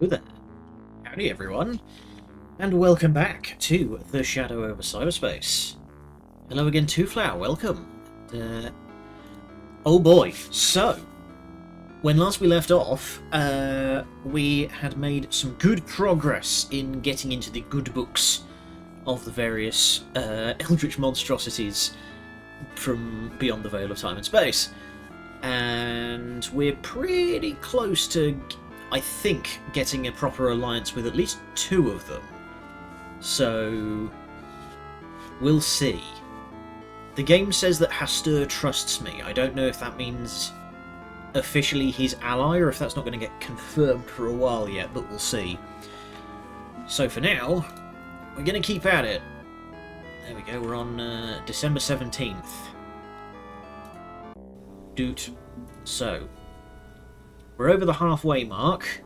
there. Howdy everyone, and welcome back to The Shadow over Cyberspace. Hello again, Two-Flower, welcome. Oh boy, so, when last we left off, we had made some good progress in getting into the good books of the various eldritch monstrosities from beyond the veil of time and space. And we're pretty close to, I think, getting a proper alliance with at least two of them. So, we'll see. The game says that Hastur trusts me. I don't know if that means officially his ally, or if that's not going to get confirmed for a while yet, but we'll see. So for now, we're going to keep at it. There we go, we're on December 17th. Doot. So, we're over the halfway mark.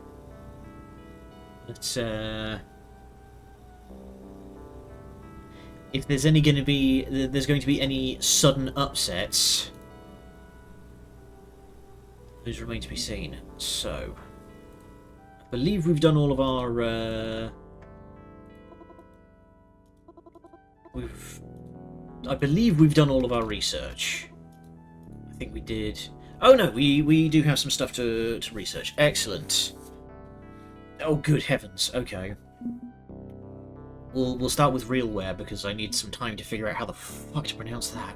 Let's, if there's going to be any sudden upsets, those remain to be seen. So, I believe we've done all of our, I believe we've done all of our research. I think we did. Oh no, we do have some stuff to research. Excellent. Oh good heavens. Okay. We'll start with realware because I need some time to figure out how the fuck to pronounce that.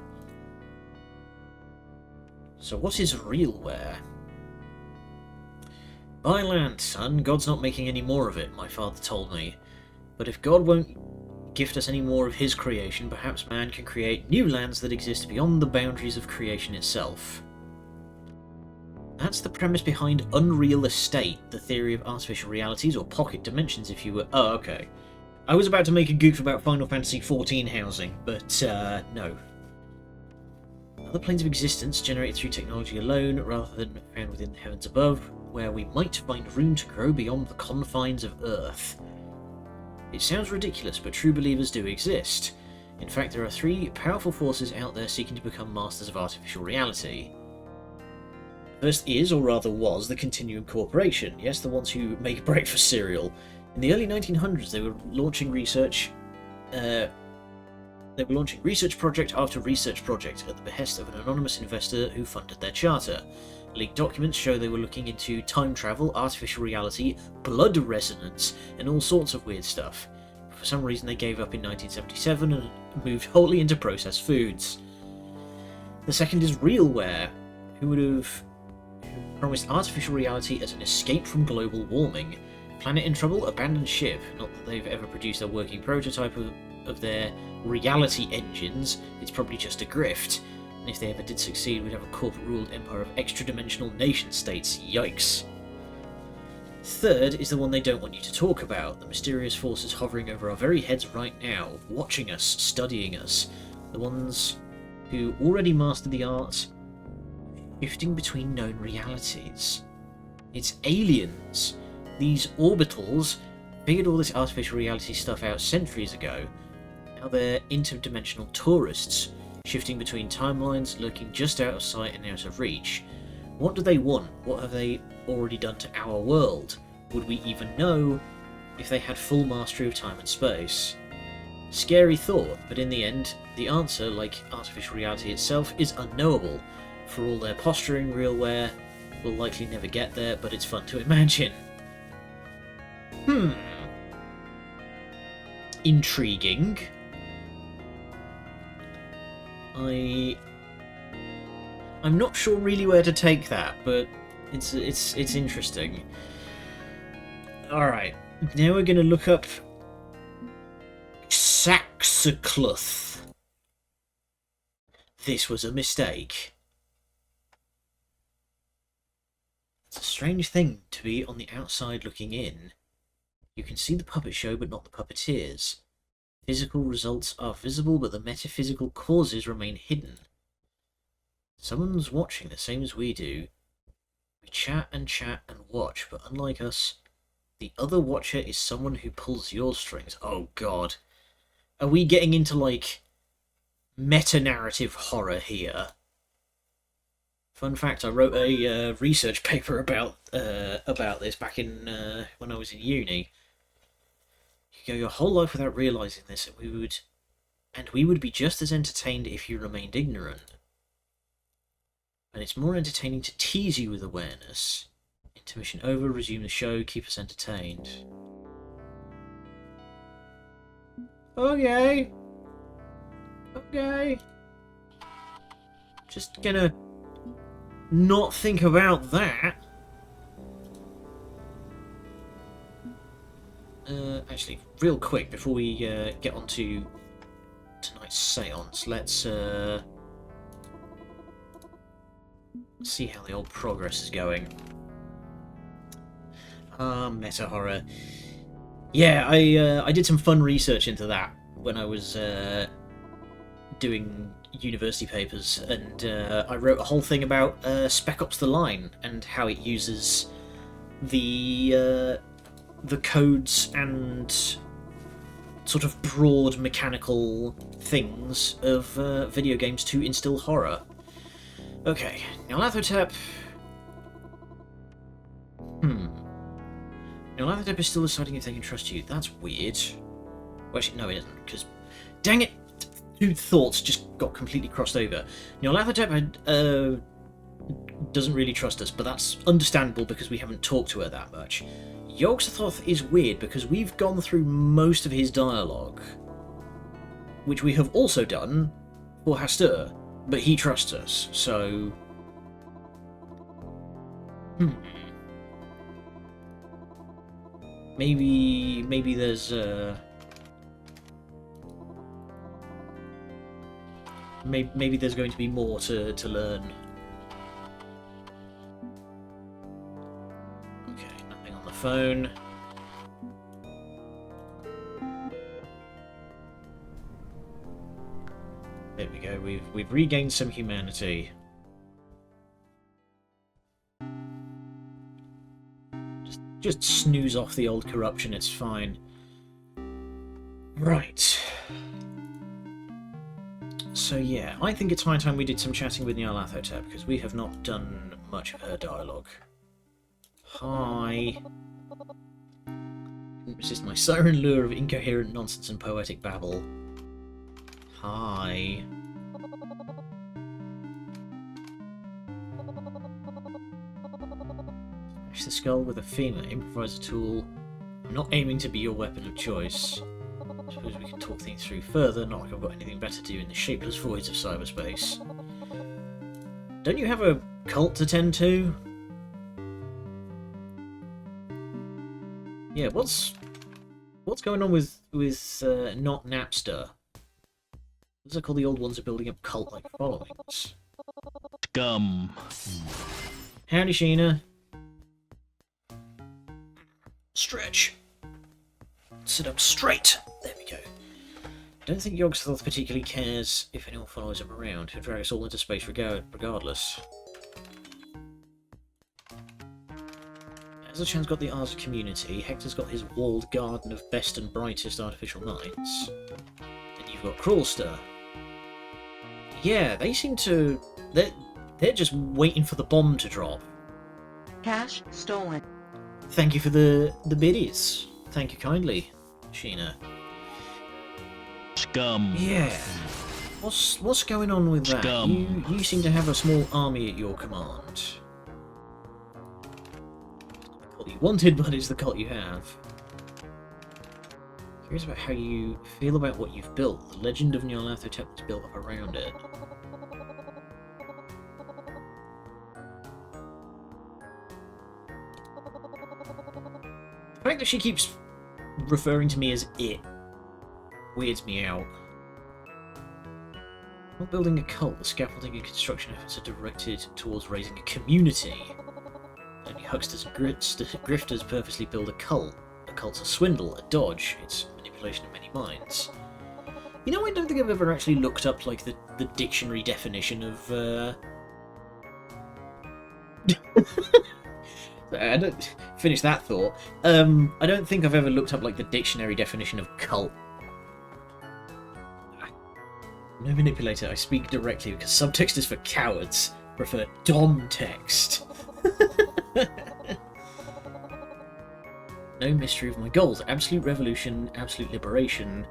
So what is realware? Buy land, son. God's not making any more of it, my father told me. But if God won't gift us any more of his creation, perhaps man can create new lands that exist beyond the boundaries of creation itself. That's the premise behind Unreal Estate, the theory of artificial realities, or pocket dimensions if you were... Oh, okay. I was about to make a goof about Final Fantasy XIV housing, but no. Other planes of existence generated through technology alone, rather than found within the heavens above, where we might find room to grow beyond the confines of Earth. It sounds ridiculous, but true believers do exist. In fact, there are three powerful forces out there seeking to become masters of artificial reality. First is, or rather was, the Continuum Corporation. Yes, the ones who make breakfast cereal. In the early 1900s, they were launching research. Research project after research project at the behest of an anonymous investor who funded their charter. Leaked documents show they were looking into time travel, artificial reality, blood resonance, and all sorts of weird stuff. For some reason, they gave up in 1977 and moved wholly into processed foods. The second is realware, who promised artificial reality as an escape from global warming. Planet in trouble, abandoned ship. Not that they've ever produced a working prototype of their reality engines, it's probably just a grift. And if they ever did succeed, we'd have a corporate-ruled empire of extra-dimensional nation-states. Yikes. Third is the one they don't want you to talk about, the mysterious forces hovering over our very heads right now, watching us, studying us. The ones who already mastered the art shifting between known realities. It's aliens. These orbitals figured all this artificial reality stuff out centuries ago. Now they're interdimensional tourists, shifting between timelines, lurking just out of sight and out of reach. What do they want? What have they already done to our world? Would we even know if they had full mastery of time and space? Scary thought, but in the end, the answer, like artificial reality itself, is unknowable. For all their posturing, realware will likely never get there, but it's fun to imagine. Intriguing. I'm not sure really where to take that, but it's interesting. Alright, now we're going to look up Saxacluth. This was a mistake. It's a strange thing to be on the outside looking in. You can see the puppet show, but not the puppeteers. Physical results are visible, but the metaphysical causes remain hidden. Someone's watching the same as we do. We chat and watch, but unlike us, the other watcher is someone who pulls your strings. Oh god. Are we getting into, like, meta-narrative horror here? Fun fact: I wrote a research paper about this back in when I was in uni. You go your whole life without realizing this, and we would be just as entertained if you remained ignorant. And it's more entertaining to tease you with awareness. Intermission over. Resume the show. Keep us entertained. Okay. Okay. Just gonna not think about that. Actually, real quick, before we get on to tonight's seance, let's see how the old progress is going. Meta horror. Yeah, I did some fun research into that when I was doing university papers, and I wrote a whole thing about Spec Ops: The Line and how it uses the codes and sort of broad mechanical things of video games to instill horror. Okay, Nyarlathotep. Nyarlathotep is still deciding if they can trust you. That's weird. Well, actually, no, it isn't, because... Dang it! Two thoughts just got completely crossed over. Nyarlathotep doesn't really trust us, but that's understandable because we haven't talked to her that much. Yogg-Sothoth is weird because we've gone through most of his dialogue, which we have also done for Hastur, but he trusts us, so... Maybe there's maybe there's going to be more to learn. Okay, nothing on the phone. There we go. We've regained some humanity. Just snooze off the old corruption, it's fine. Right. So yeah, I think it's high time we did some chatting with Nyarlathotep, because we have not done much of her dialogue. Hi. Couldn't resist my siren lure of incoherent nonsense and poetic babble. Hi. The skull with a femur, improvise a tool. I'm not aiming to be your weapon of choice. I suppose we can talk things through further, not like I've got anything better to do in the shapeless voids of cyberspace. Don't you have a cult to tend to? Yeah, what's going on with not Napster? What's it called? The old ones are building up cult-like followings. Scum. Howdy, Sheena. Stretch. Sit up straight. There we go. I don't think Yogg-Sothoth particularly cares if anyone follows him around. He'll drag us all into space regardless. Azerchan's got the Arza community. Hector's got his walled garden of best and brightest artificial nights. And you've got Crawlster. Yeah, they seem to... They're just waiting for the bomb to drop. Cash stolen. Thank you for the biddies. Thank you kindly, Sheena. Scum. Yeah. What's going on with that? Scum. You seem to have a small army at your command. The cult you wanted, but it's the cult you have. Curious about how you feel about what you've built. The legend of Nyarlathotep that's built up around it. The fact that she keeps referring to me as it weirds me out. Not building a cult, the scaffolding and construction efforts are directed towards raising a community. Only hucksters and grifters purposely build a cult. A cult's a swindle, a dodge, it's manipulation of many minds. You know, I don't think I've ever actually looked up, like, the dictionary definition of, I don't finish that thought. I don't think I've ever looked up like the dictionary definition of cult. No manipulator, I speak directly because subtext is for cowards. prefer Dom text. No mystery of my goals. Absolute revolution, absolute liberation,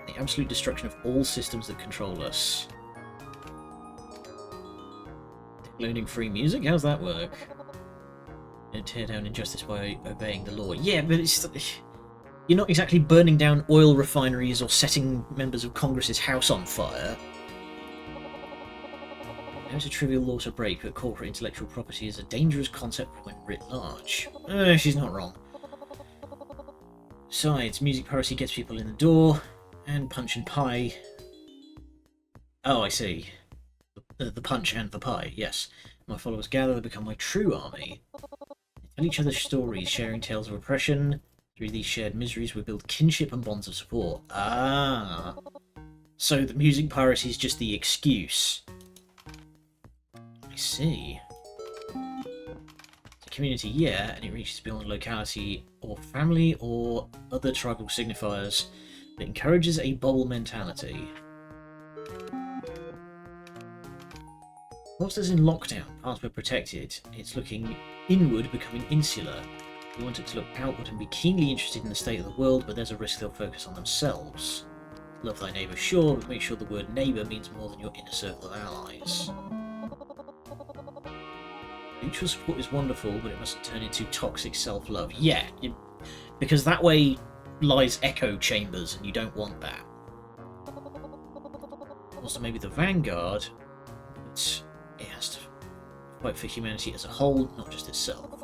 the absolute destruction of all systems that control us. Downloading free music? How's that work? And tear down injustice by obeying the law. Yeah, but it's... You're not exactly burning down oil refineries or setting members of Congress's house on fire. It's a trivial law to break, but corporate intellectual property is a dangerous concept when writ large. She's not wrong. Besides, music piracy gets people in the door, and punch and pie. Oh, I see. The punch and the pie, yes. My followers gather, they become my true army. They tell each other stories, sharing tales of oppression. Through these shared miseries, we build kinship and bonds of support. Ah. So the music piracy is just the excuse. I see. It's a community, yeah, and it reaches beyond locality or family or other tribal signifiers. It encourages a bubble mentality. Whilst as in lockdown, parts were protected, it's looking inward, becoming insular. We want it to look outward and be keenly interested in the state of the world, but there's a risk they'll focus on themselves. Love thy neighbour, sure, but make sure the word neighbour means more than your inner circle of allies. Mutual support is wonderful, but it mustn't turn into toxic self-love. Yeah, because that way lies echo chambers, and you don't want that. Also, maybe the Vanguard, but it has to fight for humanity as a whole, not just itself.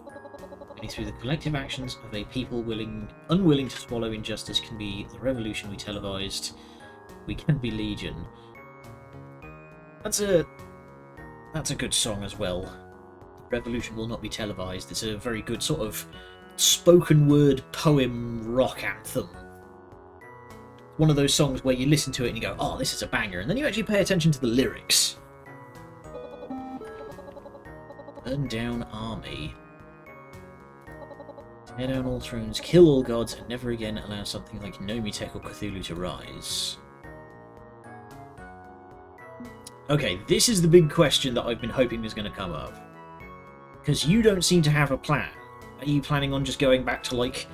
Only through the collective actions of a people unwilling to swallow injustice can be the revolution we televised. We can be Legion. That's a good song as well. Revolution will not be televised. It's a very good sort of spoken word poem rock anthem. One of those songs where you listen to it and you go, oh, this is a banger, and then you actually pay attention to the lyrics. Burn down army. Tear down all thrones, kill all gods, and never again allow something like Nomitech or Cthulhu to rise. Okay, this is the big question that I've been hoping was going to come up. Because you don't seem to have a plan. Are you planning on just going back to, like,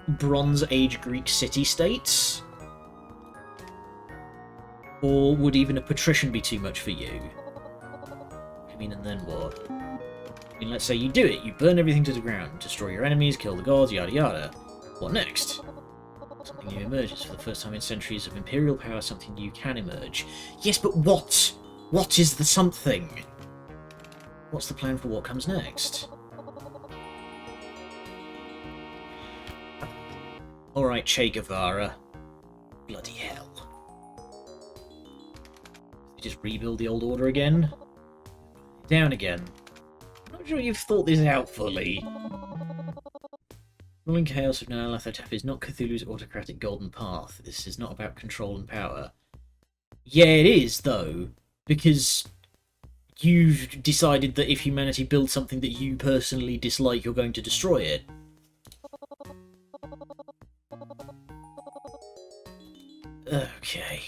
Bronze Age Greek city-states? Or would even a patrician be too much for you? I mean, and then what? I mean, let's say you do it. You burn everything to the ground, destroy your enemies, kill the gods, yada yada. What next? Something new emerges. For the first time in centuries of imperial power, something new can emerge. Yes, but what? What is the something? What's the plan for what comes next? Alright, Che Guevara. Bloody hell. You just rebuild the old order again? Down again. I'm not sure you've thought this out fully. Ruling chaos of Nyarlathotep is not Cthulhu's autocratic golden path. This is not about control and power. Yeah, it is, though. Because you've decided that if humanity builds something that you personally dislike, you're going to destroy it. Okay.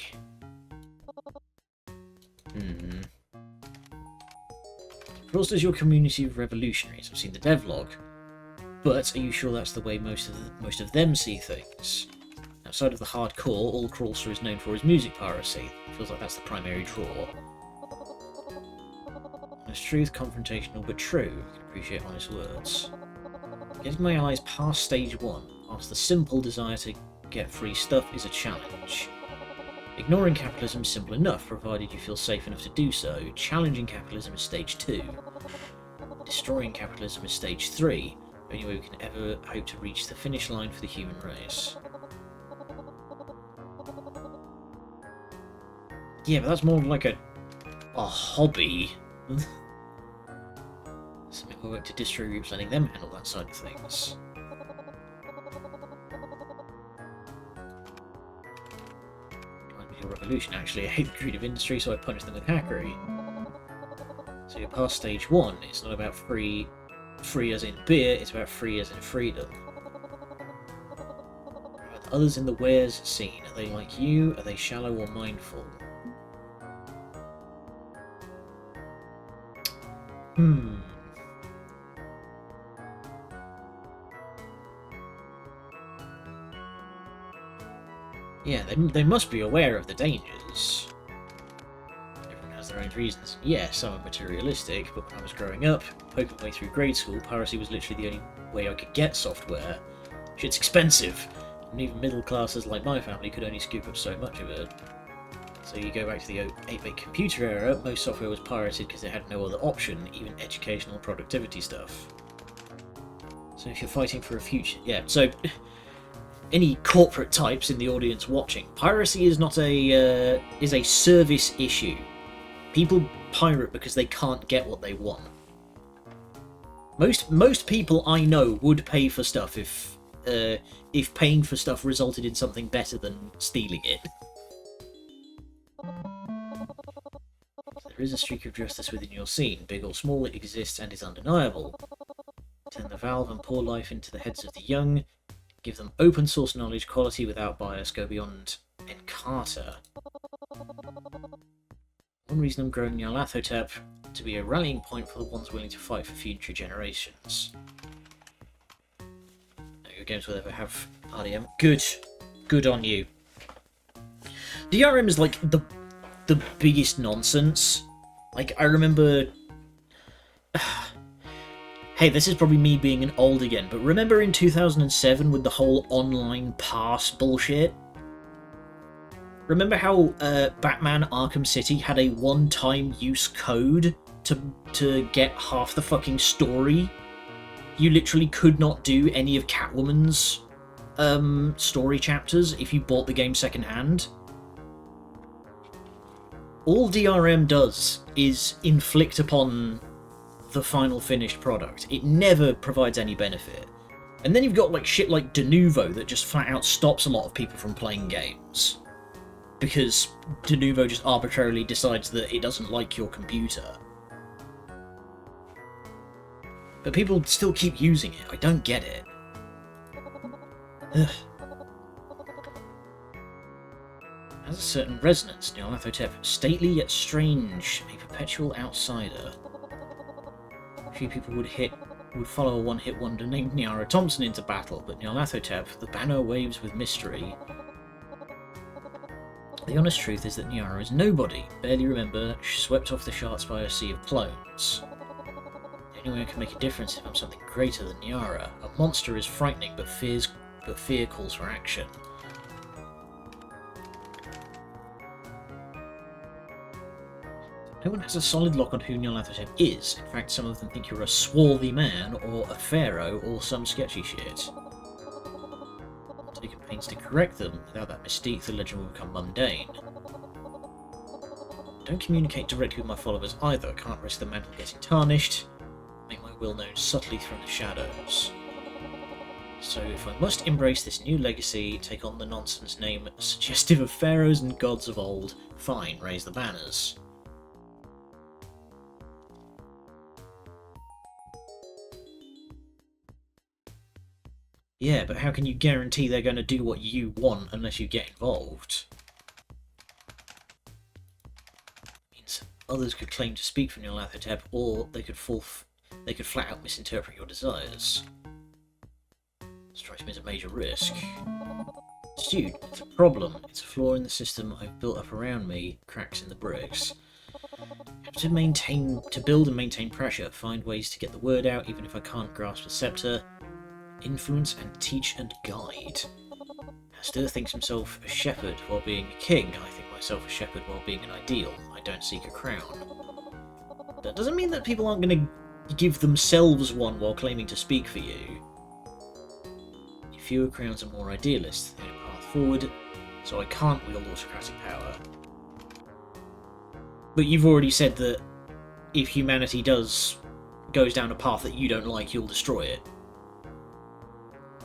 Frost is your community of revolutionaries. I've seen the devlog. But are you sure that's the way most of them see things? Outside of the hardcore, all Crawlster is known for is music piracy. Feels like that's the primary draw. Honest truth, confrontational but true. I can appreciate honest words. Getting my allies past stage 1, past the simple desire to get free stuff, is a challenge. Ignoring capitalism is simple enough, provided you feel safe enough to do so. Challenging capitalism is stage 2. Destroying capitalism is stage 3. The only way we can ever hope to reach the finish line for the human race. Yeah, but that's more like a hobby. Something we work to distro groups, letting them handle that side of things. Revolution, actually. I hate the greed of industry, so I punish them with hackery. So you're past stage 1. It's not about free as in beer, it's about free as in freedom. Are the others in the wares scene? Are they like you? Are they shallow or mindful? Hmm. Yeah, they must be aware of the dangers. Everyone has their own reasons. Yes, some are materialistic, but when I was growing up, poking my way through grade school, piracy was literally the only way I could get software. Shit's expensive, and even middle classes like my family could only scoop up so much of it. So you go back to the 8-bit computer era, most software was pirated because it had no other option, even educational productivity stuff. So if you're fighting for a future... Yeah, so... Any corporate types in the audience watching, piracy is not a is a service issue. People pirate because they can't get what they want. Most people I know would pay for stuff if paying for stuff resulted in something better than stealing it. There is a streak of justice within your scene, big or small, it exists and is undeniable. Turn the valve and pour life into the heads of the young. Give them open source knowledge, quality without bias, go beyond Encarta. One reason I'm growing Nyarlathotep to be a rallying point for the ones willing to fight for future generations. No, your games will ever have RDM. Good. Good on you. DRM is like the biggest nonsense. Like, I remember... Hey, this is probably me being an old again, but remember in 2007 with the whole online pass bullshit? Remember how Batman Arkham City had a one-time use code to get half the fucking story? You literally could not do any of Catwoman's story chapters if you bought the game secondhand. All DRM does is inflict upon the final finished product. It never provides any benefit. And then you've got like shit like Denuvo that just flat out stops a lot of people from playing games. Because Denuvo just arbitrarily decides that it doesn't like your computer. But people still keep using it. I don't get it. Ugh. Has a certain resonance, Nyarlathotep. Stately yet strange. A perpetual outsider. Few people would follow a one-hit wonder named Nyara Thompson into battle, but Nyarlathotep, the banner waves with mystery. The honest truth is that Nyara is nobody. Barely remember, swept off the charts by a sea of clones. The only way I can make a difference if I'm something greater than Nyara. A monster is frightening, but fear calls for action. No one has a solid lock on who Nyarlathotep is. In fact, some of them think you're a swarthy man, or a pharaoh, or some sketchy shit. I've taken pains to correct them. Without that mystique, the legend will become mundane. Don't communicate directly with my followers either. I can't risk the mantle getting tarnished. Make my will known subtly from the shadows. So if I must embrace this new legacy, take on the nonsense name suggestive of pharaohs and gods of old, fine, raise the banners. Yeah, but how can you guarantee they're going to do what you want unless you get involved? It means others could claim to speak for Nyarlathotep, or they could flat out misinterpret your desires. Strikes me as a major risk. Dude, it's a problem. It's a flaw in the system I've built up around me, cracks in the bricks. To build and maintain pressure, find ways to get the word out even if I can't grasp the scepter. Influence and teach and guide. Astur thinks himself a shepherd while being a king. I think myself a shepherd while being an ideal. I don't seek a crown. That doesn't mean that people aren't going to give themselves one while claiming to speak for you. Fewer crowns are more idealist. They have a path forward, so I can't wield autocratic power. But you've already said that if humanity goes down a path that you don't like, you'll destroy it.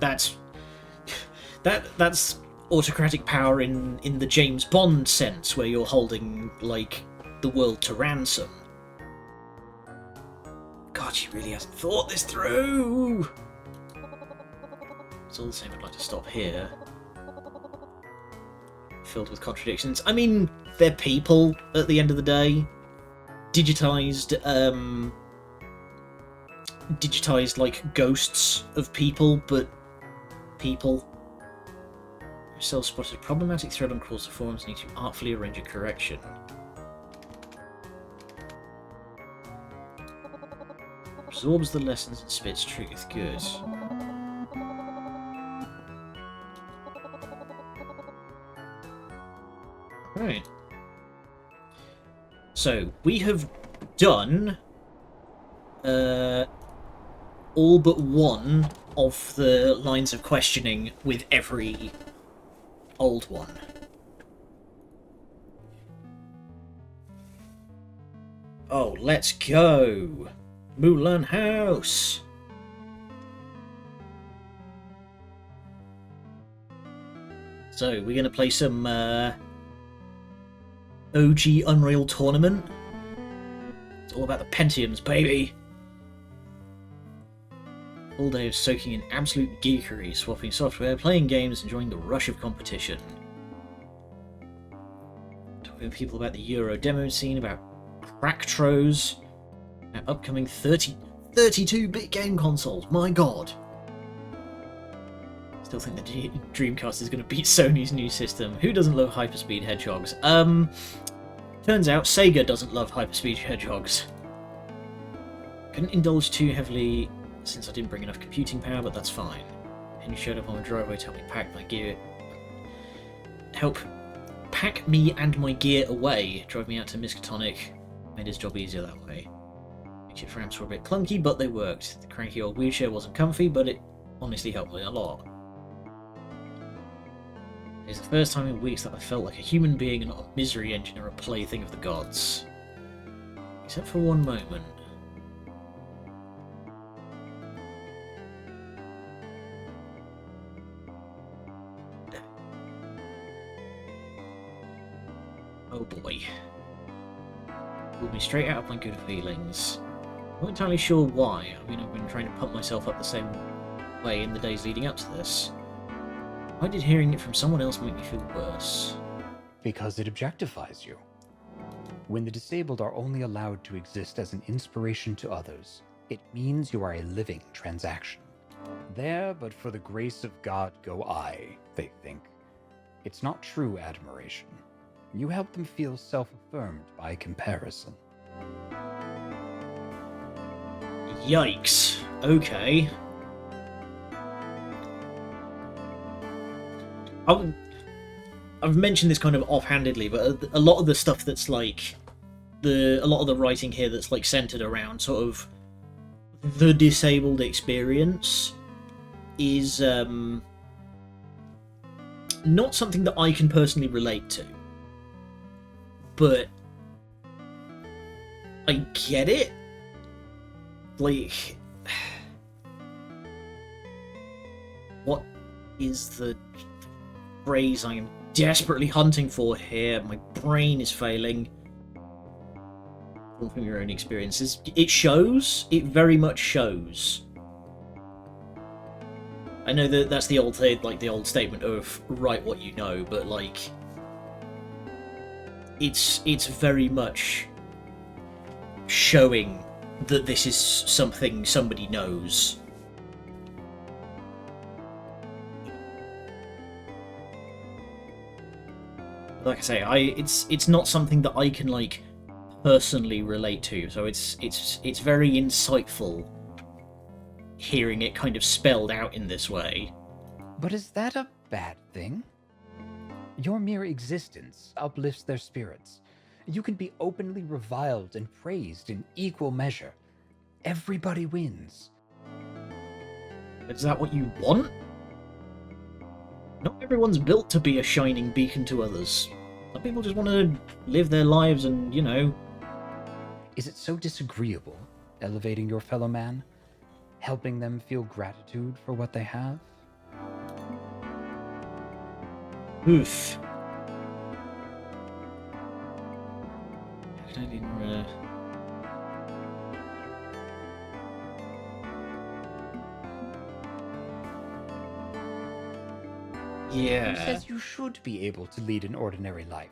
That's autocratic power in the James Bond sense, where you're holding, like, the world to ransom. God, she really hasn't thought this through! It's all the same, I'd like to stop here. Filled with contradictions. I mean, they're people, at the end of the day. Digitised, digitized like ghosts of people, but people. Yourself spotted a problematic thread on Crawl's forums, need to artfully arrange a correction. Absorbs the lessons and spits truth. Good. Right. So, we have done all but one of the lines of questioning with every old one. Oh, let's go! Mulan House! So, we're gonna play some OG Unreal Tournament. It's all about the Pentiums, baby! All day of soaking in absolute geekery, swapping software, playing games, enjoying the rush of competition. Talking to people about the Euro demo scene, about Cracktros, about upcoming 32-bit game consoles, my god! Still think the Dreamcast is going to beat Sony's new system. Who doesn't love hyperspeed hedgehogs? Turns out Sega doesn't love hyperspeed hedgehogs. Couldn't indulge too heavily since I didn't bring enough computing power, but that's fine. Henry showed up on my driveway to help me pack my gear. Help pack me and my gear away. Drive me out to Miskatonic. Made his job easier that way. Makeshift ramps were a bit clunky, but they worked. The cranky old wheelchair wasn't comfy, but it honestly helped me a lot. It's the first time in weeks that I felt like a human being and not a misery engine or a plaything of the gods. Except for one moment. Oh boy. Pulled me straight out of my good feelings. I'm not entirely sure why. I mean, I've been trying to pump myself up the same way in the days leading up to this. Why did hearing it from someone else make me feel worse? Because it objectifies you. When the disabled are only allowed to exist as an inspiration to others, it means you are a living transaction. There, but for the grace of God go I, they think. It's not true admiration. You help them feel self-affirmed by comparison. Yikes. Okay. I've mentioned this kind of offhandedly, but a lot of the stuff that's like a lot of the writing here that's like centered around sort of the disabled experience is not something that I can personally relate to, but I get it. Like, what is the phrase I am desperately hunting for here? My brain is failing. From your own experiences, it shows. It very much shows. I know that that's the old thing, like the old statement of write what you know, but like, it's very much showing that this is something somebody knows. Like I say, it's not something that I can like personally relate to, so it's very insightful hearing it kind of spelled out in this way. But is that a bad thing? Your mere existence uplifts their spirits. You can be openly reviled and praised in equal measure. Everybody wins. Is that what you want? Not everyone's built to be a shining beacon to others. Some people just want to live their lives and, you know... Is it so disagreeable, elevating your fellow man? Helping them feel gratitude for what they have? Oof. I don't even... Yeah. Who says you should be able to lead an ordinary life?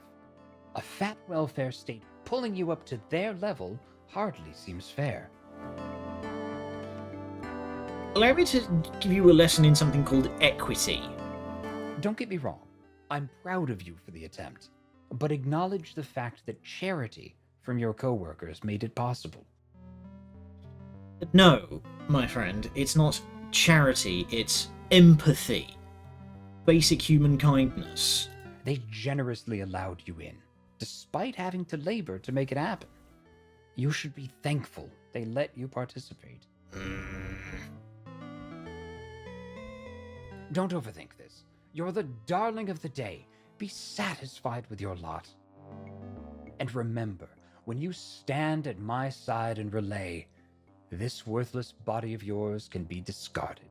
A fat welfare state pulling you up to their level hardly seems fair. allow me to give you a lesson in something called equity. Don't get me wrong. I'm proud of you for the attempt, but acknowledge the fact that charity from your coworkers made it possible. No, my friend, it's not charity, it's empathy. Basic human kindness. They generously allowed you in, despite having to labor to make it happen. You should be thankful they let you participate. Don't overthink this. You're the darling of the day. Be satisfied with your lot. And remember, when you stand at my side and relay, this worthless body of yours can be discarded.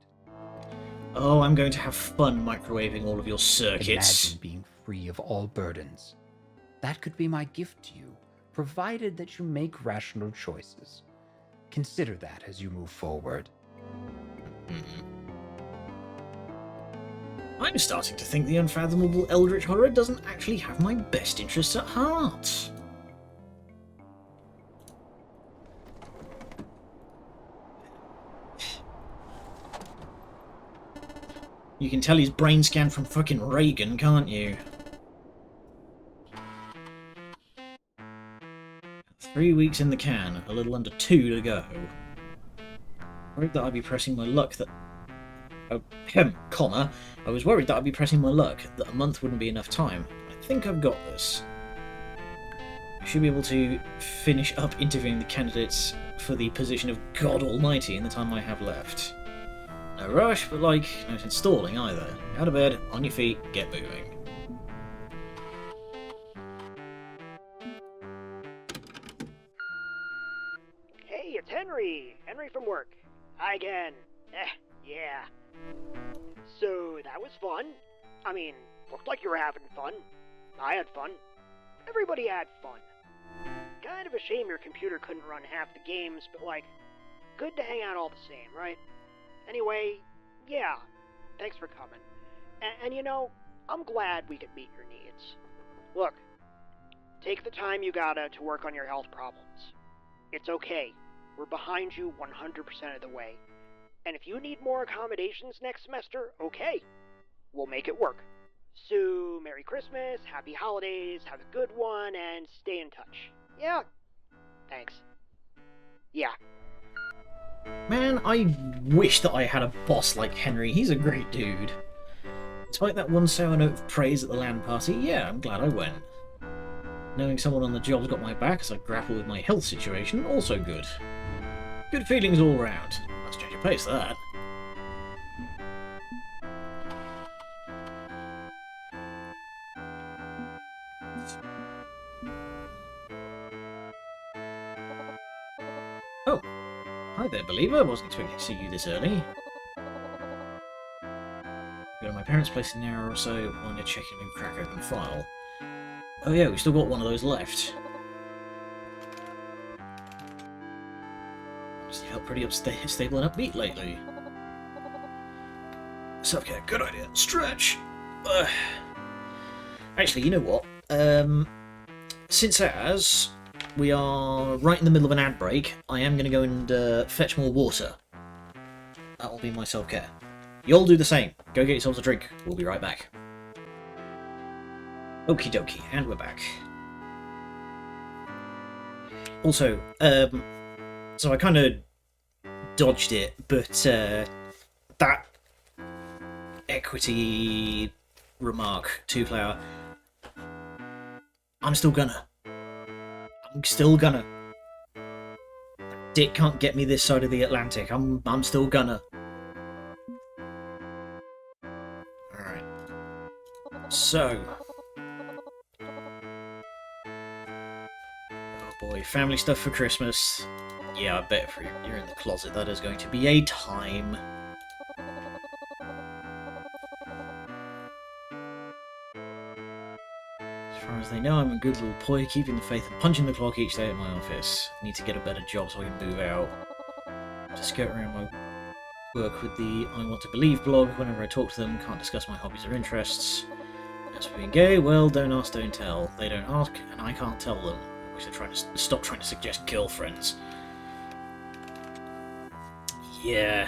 Oh, I'm going to have fun microwaving all of your circuits. Imagine being free of all burdens. That could be my gift to you, provided that you make rational choices. Consider that as you move forward. I'm starting to think the unfathomable eldritch horror doesn't actually have my best interests at heart. You can tell he's brain scanned from fucking Reagan, can't you? 3 weeks in the can, a little under 2 to go. Worried that I'd be pressing my luck that... comma. I was worried that I'd be pressing my luck that a month wouldn't be enough time. I think I've got this. I should be able to finish up interviewing the candidates for the position of God Almighty in the time I have left. No rush, but like, no installing either. Out of bed, on your feet, get moving. Hey, it's Henry! Henry from work. Hi again. Yeah. So, that was fun. I mean, looked like you were having fun. I had fun. Everybody had fun. Kind of a shame your computer couldn't run half the games, but like, good to hang out all the same, right? Anyway, yeah, thanks for coming. And you know, I'm glad we could meet your needs. Look, take the time you gotta to work on your health problems. It's okay. We're behind you 100% of the way. And if you need more accommodations next semester, okay. We'll make it work. So, Merry Christmas, Happy Holidays, have a good one, and stay in touch. Yeah? Thanks. Yeah. Man, I wish that I had a boss like Henry. He's a great dude. Despite that one sour note of praise at the LAN party, yeah, I'm glad I went. Knowing someone on the job's got my back as I grapple with my health situation, also good. Good feelings all round. Let's change your pace, that. Oh, hi there, believer. Wasn't expecting to see you this early. Go to my parents' place in an hour or so. Want to check in and crack open the file. Oh yeah, we've still got one of those left. Honestly, felt pretty stable and upbeat lately. Self-care, good idea. Stretch. Actually, you know what? Since as we are right in the middle of an ad break, I am going to go and fetch more water. That will be my self-care. You'll do the same. Go get yourselves a drink. We'll be right back. Okie dokie, and we're back. Also, so I kind of dodged it, but that equity remark, two-player, I'm still gonna. Dick can't get me this side of the Atlantic. I'm still gonna. Alright. So. Oh boy, family stuff for Christmas. Yeah, I bet if you're in the closet, that is going to be a time. As far as they know, I'm a good little boy, keeping the faith and punching the clock each day at my office. Need to get a better job so I can move out. Just skirt around my work with the I Want to Believe blog whenever I talk to them, can't discuss my hobbies or interests. As for being gay, well, don't ask, don't tell. They don't ask, and I can't tell them. I wish they're trying to stop trying to suggest girlfriends. Yeah,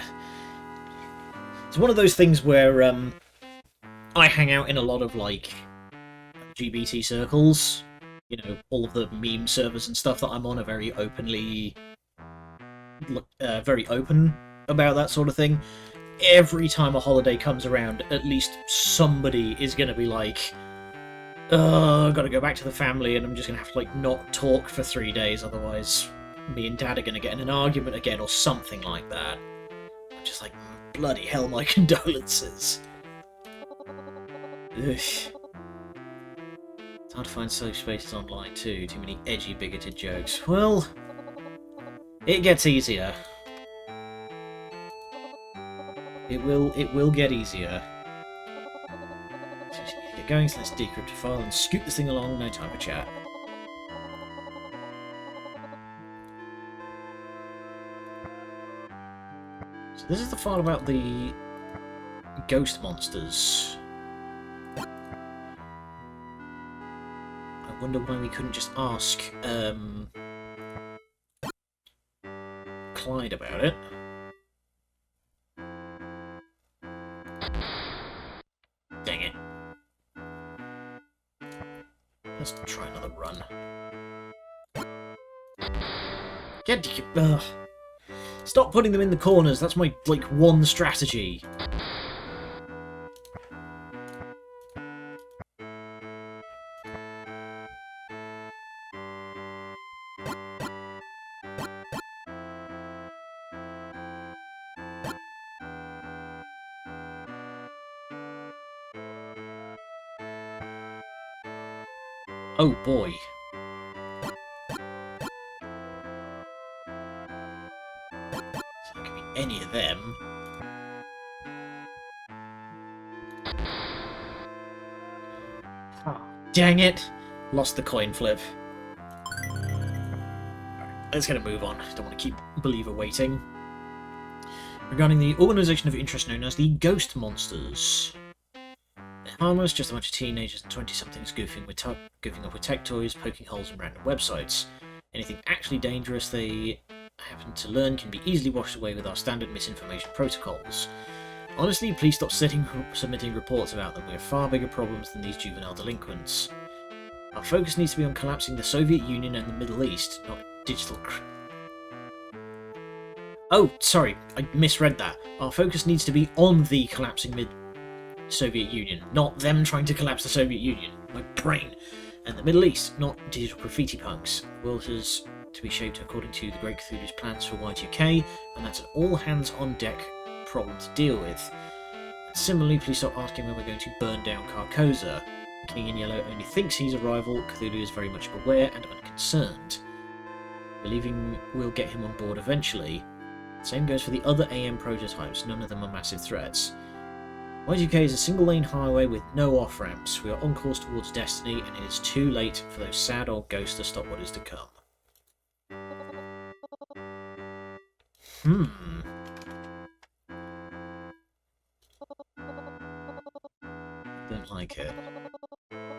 It's one of those things where I hang out in a lot of like LGBT circles. You know, all of the meme servers and stuff that I'm on are very openly, very open about that sort of thing. Every time a holiday comes around, at least somebody is going to be like, I've got to go back to the family, and I'm just going to have to like not talk for 3 days, otherwise me and Dad are going to get in an argument again, or something like that. I'm just like, bloody hell, my condolences. Ugh. It's hard to find safe spaces online too, too many edgy, bigoted jokes. Well, it gets easier. It will get easier. Get going, so let's decrypt the file and scoot this thing along, no time for chat. So this is the file about the ghost monsters. I wonder why we couldn't just ask Clyde about it. Dang it. Let's try another run. Stop putting them in the corners, that's my, like, one strategy. Oh boy. It's not gonna be any of them. Oh, dang it! Lost the coin flip. Let's get a move on. Don't want to keep Believer waiting. Regarding the organisation of interest known as the Ghost Monsters. They're harmless, just a bunch of teenagers and 20-somethings goofing up with tech toys, poking holes in random websites. Anything actually dangerous they happen to learn can be easily washed away with our standard misinformation protocols. Honestly, please stop submitting reports about them. We have far bigger problems than these juvenile delinquents. Our focus needs to be on collapsing the Soviet Union and the Middle East, not digital Oh, sorry, I misread that. Our focus needs to be on the collapsing Soviet Union, not them trying to collapse the Soviet Union. My brain. And the Middle East, not digital graffiti punks. The world is to be shaped according to the Great Cthulhu's plans for Y2K, and that's an all-hands-on-deck problem to deal with. And similarly, please stop asking when we're going to burn down Carcosa. The King in Yellow only thinks he's a rival. Cthulhu is very much aware and unconcerned. Believing we'll get him on board eventually. Same goes for the other AM prototypes, none of them are massive threats. Y2K is a single-lane highway with no off-ramps. We are on course towards destiny, and it is too late for those sad old ghosts to stop what is to come. Don't like it.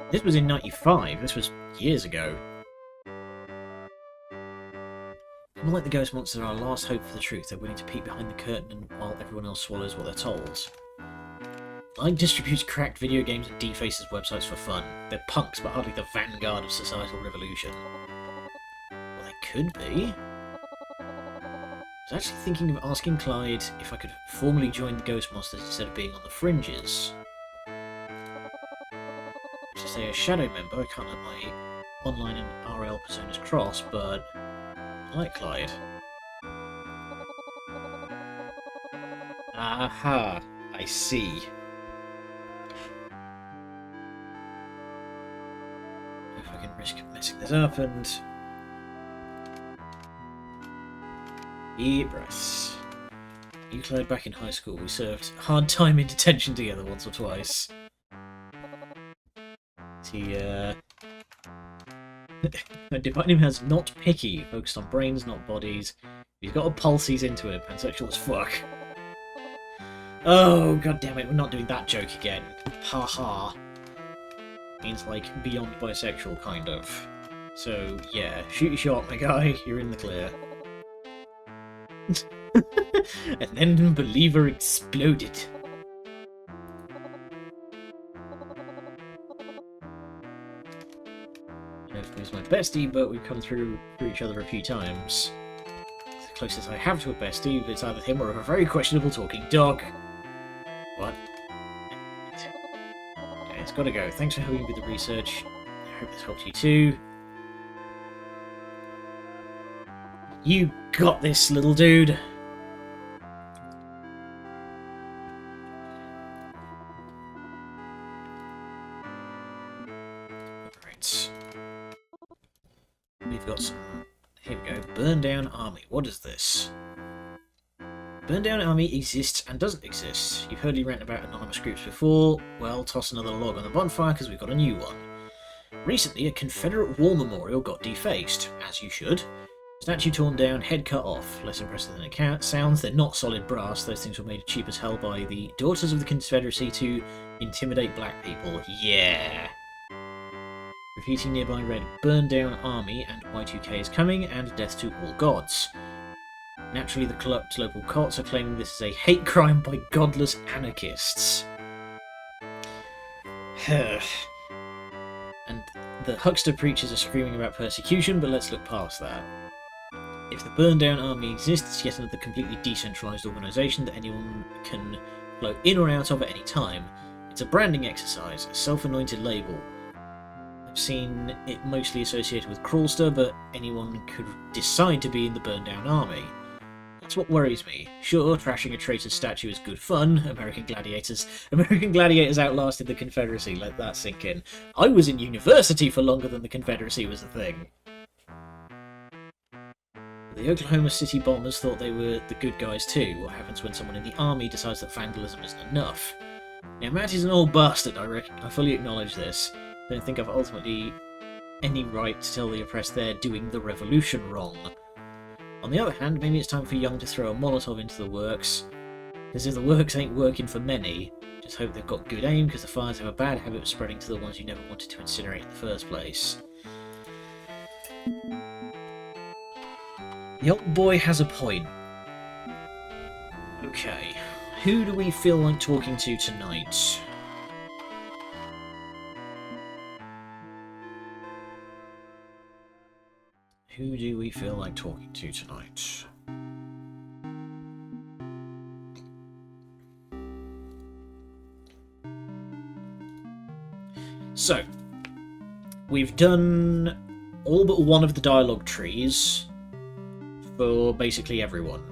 This was in 95, this was years ago. People like the ghost monsters are our last hope for the truth. They're willing to peek behind the curtain while everyone else swallows what they're told. Like distributes cracked video games and defaces websites for fun. They're punks, but hardly the vanguard of societal revolution. Well, they could be. I was actually thinking of asking Clyde if I could formally join the Ghost Monsters instead of being on the fringes. To say a shadow member, I can't let my online and RL personas cross, but I like Clyde. Aha, I see. If I can risk messing this up and... Deep breaths. You, Clyde, back in high school, we served hard time in detention together once or twice. He, Divine him as not picky, focused on brains, not bodies. He's got a pulse, he's into it, pansexual as fuck. Oh, god damn it, we're not doing that joke again. Ha ha. Means, like, beyond bisexual, kind of. So, yeah, shoot your shot, my guy, you're in the clear. And then Believer exploded. I know he's my bestie, but we've come through each other a few times. It's the closest I have to a bestie, but it's either him or a very questionable talking dog. What? Okay, it's gotta go. Thanks for helping with the research. I hope this helped you too. You got this, little dude. Right. We've got some... Here we go. Burn down army. What is this? Burn down army exists and doesn't exist. You've heard me rant about anonymous groups before. Well, toss another log on the bonfire because we've got a new one. Recently, a Confederate war memorial got defaced, as you should. Statue torn down, head cut off. Less impressive than it sounds. They're not solid brass. Those things were made cheap as hell by the Daughters of the Confederacy to intimidate black people. Yeah! Graffiti nearby read, "Burn down army and Y2K is coming, and death to all gods." Naturally, the corrupt local cults are claiming this is a hate crime by godless anarchists. And the huckster preachers are screaming about persecution, but let's look past that. If the Burn Down Army exists, it's yet another completely decentralised organisation that anyone can flow in or out of at any time. It's a branding exercise, a self-anointed label. I've seen it mostly associated with Crawlster, but anyone could decide to be in the Burn Down Army. That's what worries me. Sure, trashing a traitor's statue is good fun. American gladiators outlasted the Confederacy, let that sink in. I was in university for longer than the Confederacy was a thing. The Oklahoma City bombers thought they were the good guys too. What happens when someone in the army decides that vandalism isn't enough? Now, Matt is an old bastard, I fully acknowledge this. Don't think I've ultimately any right to tell the oppressed they're doing the revolution wrong. On the other hand, maybe it's time for Young to throw a Molotov into the works. Because if the works ain't working for many, just hope they've got good aim, because the fires have a bad habit of spreading to the ones you never wanted to incinerate in the first place. The old boy has a point. Okay, who do we feel like talking to tonight? Who do we feel like talking to tonight? So, we've done all but one of the dialogue trees for basically everyone.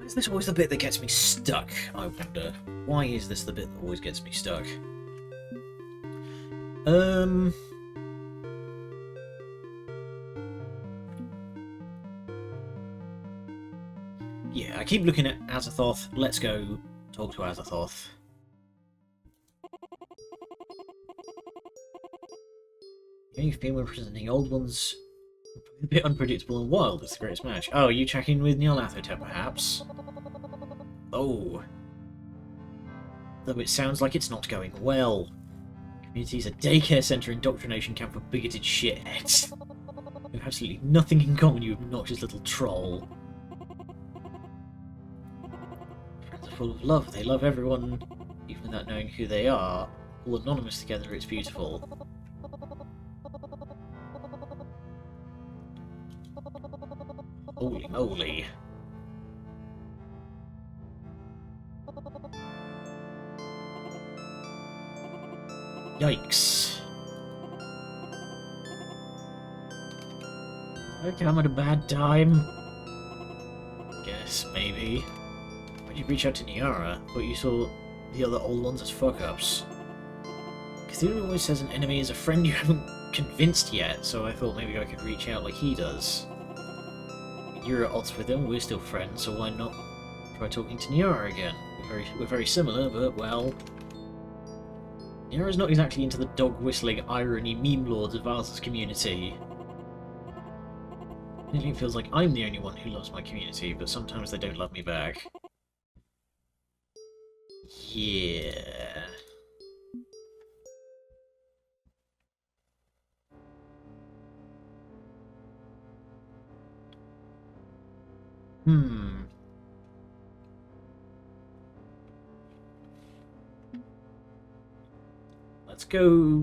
Is this always the bit that gets me stuck, I wonder? Why is this the bit that always gets me stuck? Yeah, I keep looking at Azathoth. Let's go talk to Azathoth. You've been representing old ones. A bit unpredictable and wild is the greatest match. Oh, you checking with Nyarlathotep, perhaps? Oh. Though it sounds like it's not going well. Community's a daycare centre indoctrination camp for bigoted shitheads. We have absolutely nothing in common, you obnoxious little troll. Friends are full of love, they love everyone, even without knowing who they are. All anonymous together, it's beautiful. Holy moly. Yikes. Okay, I'm at a bad time. Guess, maybe. Why'd you reach out to Niara? Thought you saw the other old ones as fuck-ups. Cthulhu always says an enemy is a friend you haven't convinced yet, so I thought maybe I could reach out like he does. You're at odds with him, we're still friends, so why not try talking to Niara again? We're very similar, but, well... Niara's not exactly into the dog-whistling irony meme lords of Valsa's community. It feels like I'm the only one who loves my community, but sometimes they don't love me back. Yeah.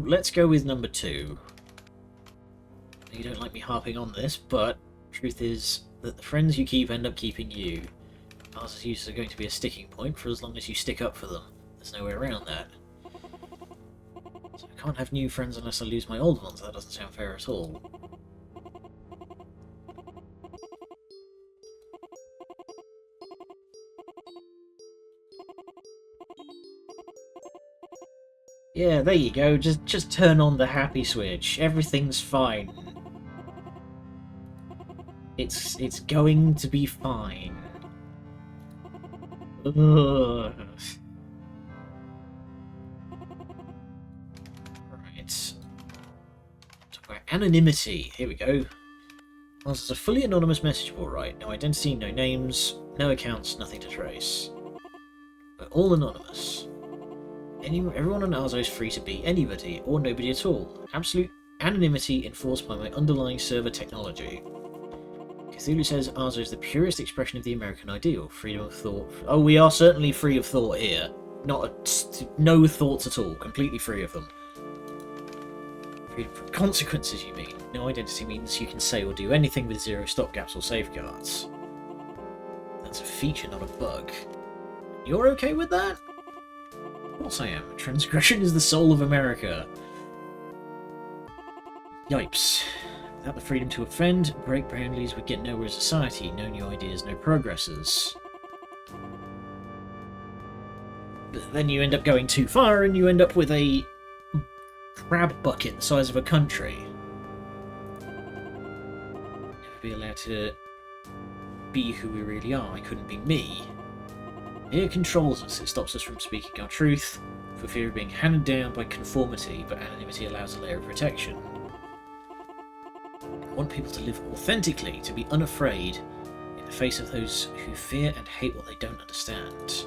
Let's go with number 2. You don't like me harping on this, but truth is that the friends you keep end up keeping you. Ours is usually going to be a sticking point for as long as you stick up for them. There's no way around that. So I can't have new friends unless I lose my old ones. That doesn't sound fair at all. Yeah, there you go. Just turn on the happy switch. Everything's fine. It's going to be fine. Ugh. Right. Talk about anonymity. Here we go. Well, this is a fully anonymous message board, right? No identity, no names, no accounts, nothing to trace. But all anonymous. Everyone on Arzo is free to be anybody or nobody at all. Absolute anonymity enforced by my underlying server technology. Cthulhu says Arzo is the purest expression of the American ideal, freedom of thought. Oh, we are certainly free of thought here. No thoughts at all, completely free of them. Freedom from consequences, you mean? No identity means you can say or do anything with zero stopgaps or safeguards. That's a feature, not a bug. You're okay with that? Of course I am. Transgression is the soul of America. Yipes. Without the freedom to offend, break boundaries, we get nowhere as a society. No new ideas, no progresses. But then you end up going too far and you end up with a crab bucket the size of a country. Never be allowed to be who we really are. I couldn't be me. Fear controls us. It stops us from speaking our truth, for fear of being handed down by conformity, but anonymity allows a layer of protection. I want people to live authentically, to be unafraid, in the face of those who fear and hate what they don't understand.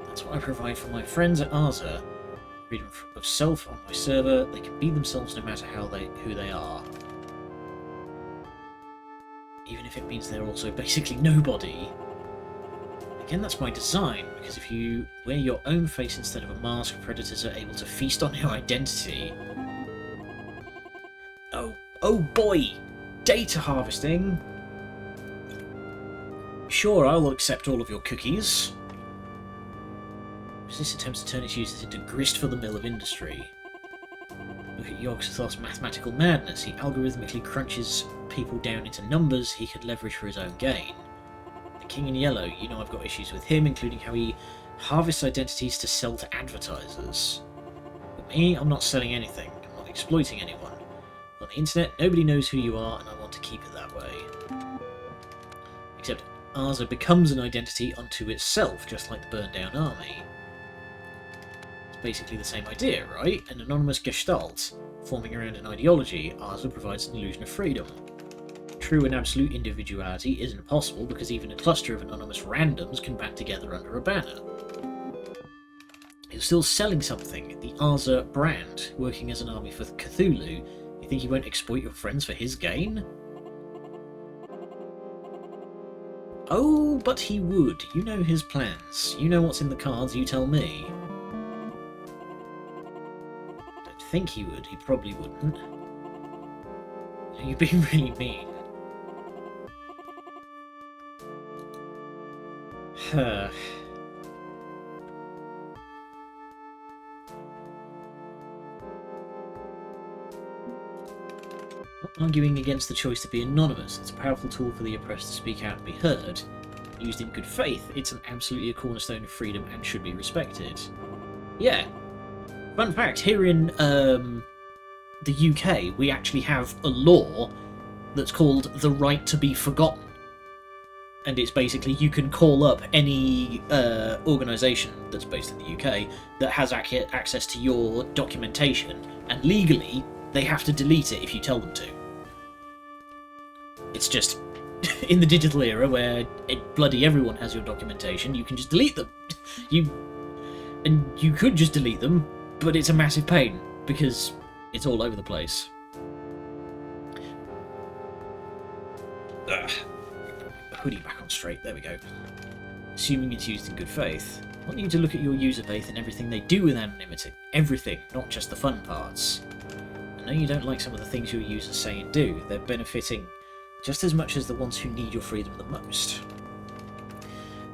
That's what I provide for my friends at Arza. Freedom of self on my server. They can be themselves no matter who they are. Even if it means they're also basically nobody. Again, that's by design, because if you wear your own face instead of a mask, predators are able to feast on your identity. Oh boy! Data harvesting! Sure, I'll accept all of your cookies. Business attempts to turn its users into grist for the mill of industry. Look at Yogg-Sothoth's mathematical madness. He algorithmically crunches people down into numbers he could leverage for his own gain. King in Yellow, you know I've got issues with him, including how he harvests identities to sell to advertisers. With me, I'm not selling anything. I'm not exploiting anyone. On the internet, nobody knows who you are, and I want to keep it that way. Except Arza becomes an identity unto itself, just like the Burned Down Army. It's basically the same idea, right? An anonymous gestalt, forming around an ideology. Arza provides an illusion of freedom. True and absolute individuality isn't possible because even a cluster of anonymous randoms can band together under a banner. You're still selling something, the Arza brand, working as an army for Cthulhu. You think he won't exploit your friends for his gain? Oh, but he would. You know his plans. You know what's in the cards, you tell me. Don't think he would. He probably wouldn't. You're being really mean. Not arguing against the choice to be anonymous. It's a powerful tool for the oppressed to speak out and be heard. Used in good faith, it's absolutely a cornerstone of freedom and should be respected. Yeah. Fun fact, here in the UK, we actually have a law that's called the right to be forgotten. And it's basically you can call up any organisation that's based in the UK that has access to your documentation, and legally they have to delete it if you tell them to. It's just, in the digital era where bloody everyone has your documentation, you can just delete them. You could just delete them, but it's a massive pain, because it's all over the place. Ugh. Hoodie back on straight, there we go. Assuming it's used in good faith. I want you to look at your user faith and everything they do with anonymity. Everything, not just the fun parts. I know you don't like some of the things your users say and do. They're benefiting just as much as the ones who need your freedom the most.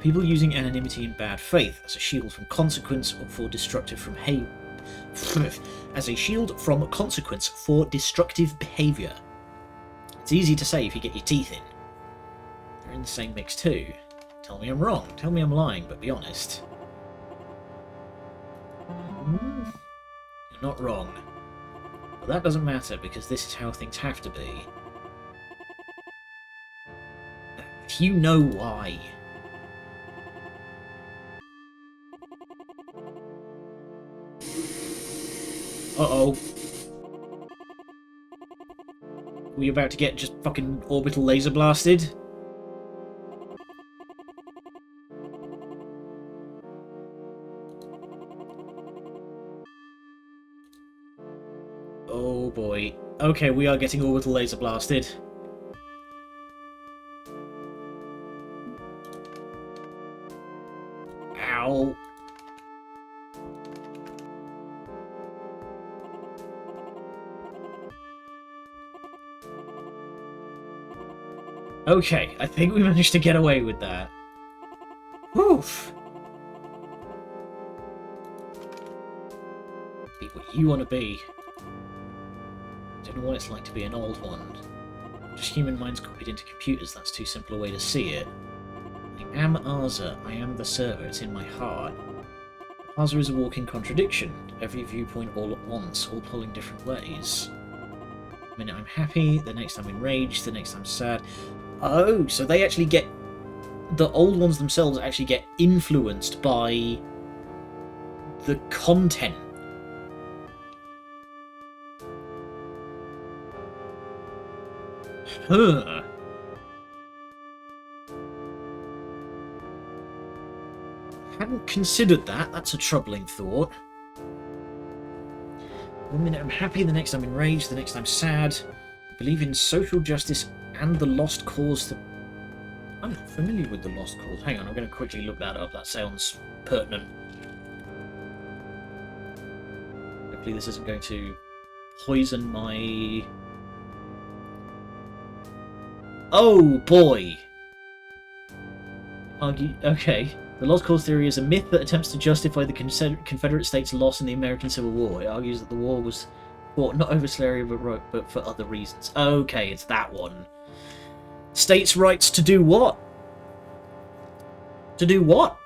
People using anonymity in bad faith as a shield from consequence or for destructive from as a shield from consequence for destructive behaviour. It's easy to say if you get your teeth in. They're in the same mix too. Tell me I'm wrong. Tell me I'm lying, but be honest. You're not wrong. But that doesn't matter, because this is how things have to be. You know why. Uh-oh. Were you about to get just fucking orbital laser blasted? Oh boy. Okay, we are getting orbital laser blasted. Ow. Okay, I think we managed to get away with that. Woof. Be what you want to be. Don't know what it's like to be an old one. Just human minds copied into computers, that's too simple a way to see it. I am Arza, I am the server, it's in my heart. Arza is a walking contradiction, every viewpoint all at once, all pulling different ways. The minute I'm happy, the next I'm enraged, the next I'm sad. Oh, so they actually get... The old ones themselves actually get influenced by the content. Huh. Hadn't considered that. That's a troubling thought. One minute I'm happy, the next I'm enraged, the next I'm sad. I believe in social justice and the lost cause to... I'm not familiar with the lost cause. Hang on, I'm going to quickly look that up. That sounds pertinent. Hopefully this isn't going to poison my... Oh boy! Okay. The lost cause theory is a myth that attempts to justify the Confederate States' loss in the American Civil War. It argues that the war was fought not over slavery but for other reasons. Okay, it's that one. States' rights to do what? To do what?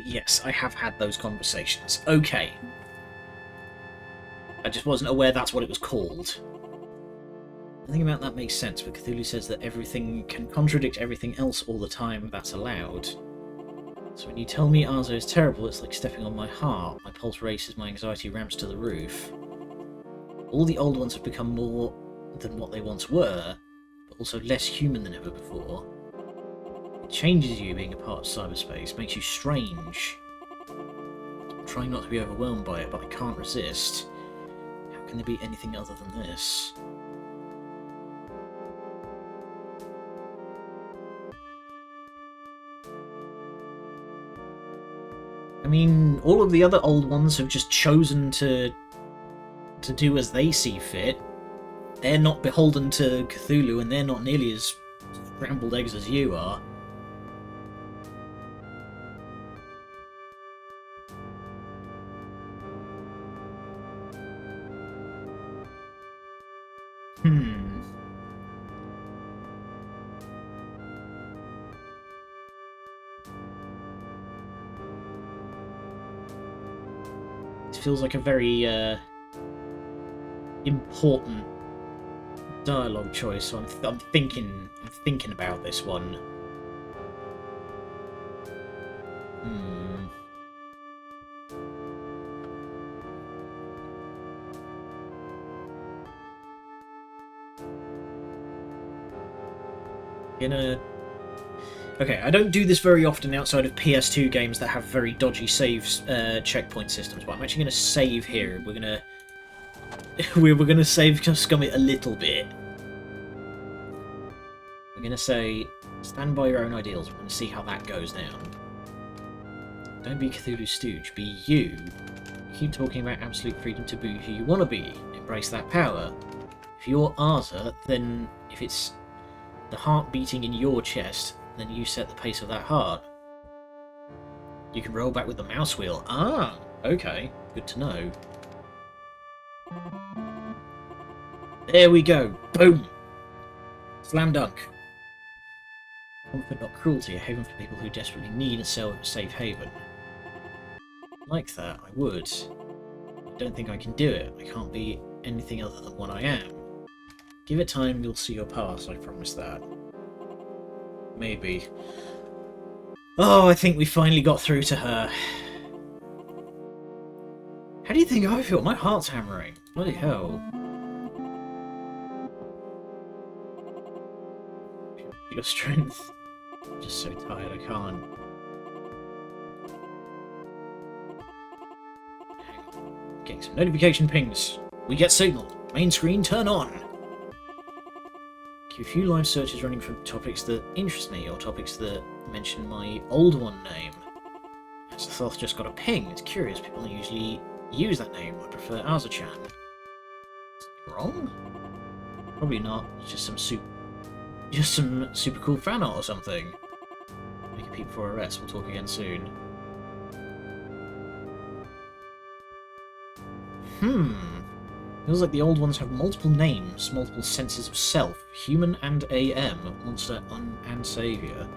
Yes, I have had those conversations. Okay. I just wasn't aware that's what it was called. Nothing about that makes sense, but Cthulhu says that everything can contradict everything else all the time. That's allowed. So when you tell me Arza is terrible, it's like stepping on my heart. My pulse races, my anxiety ramps to the roof. All the old ones have become more than what they once were, but also less human than ever before. It changes you being a part of cyberspace, makes you strange. I'm trying not to be overwhelmed by it, but I can't resist. How can there be anything other than this? I mean, all of the other old ones have just chosen to do as they see fit. They're not beholden to Cthulhu, and they're not nearly as scrambled eggs as you are. It feels like a very important dialogue choice, so I'm thinking about this one. Gonna... Okay, I don't do this very often outside of PS2 games that have very dodgy save checkpoint systems, but I'm actually going to save here. We're going to... we're going to save scum it a little bit. We're going to say, stand by your own ideals. We're going to see how that goes down. Don't be Cthulhu Stooge. Be you. Keep talking about absolute freedom to be who you want to be. Embrace that power. If you're Arthur, then if it's the heart beating in your chest, then you set the pace of that heart. You can roll back with the mouse wheel. Ah, okay. Good to know. There we go. Boom. Slam dunk. Comfort, not cruelty. A haven for people who desperately need a safe haven. Like that, I would. I don't think I can do it. I can't be anything other than what I am. Give it time, you'll see your past, I promise that. Maybe. Oh, I think we finally got through to her. How do you think I feel? My heart's hammering. Bloody hell. Your strength. I'm just so tired, I can't. Hang on. Getting some notification pings. We get signal. Main screen, turn on. Keep a few live searches running for topics that interest me, or topics that mention my old one name. As the Thoth just got a ping, it's curious, people don't usually use that name. I prefer Azachan. Something wrong? Probably not. It's just some super cool fan art or something. Make a peep before arrest. We'll talk again soon. Feels like the old ones have multiple names, multiple senses of self. Human and AM, monster and saviour.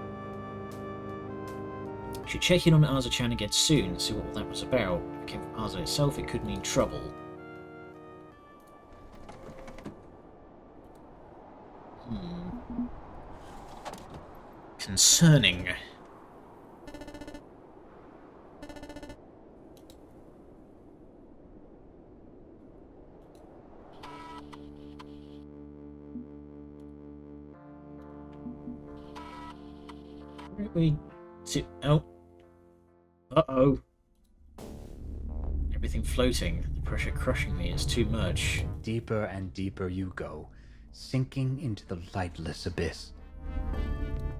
Should check in on Azachan again soon, see what that was about. If it came from Aza itself, it could mean trouble. Concerning. We sit. Oh. Uh-oh. Everything floating. The pressure crushing me is too much. Deeper and deeper you go, sinking into the lightless abyss.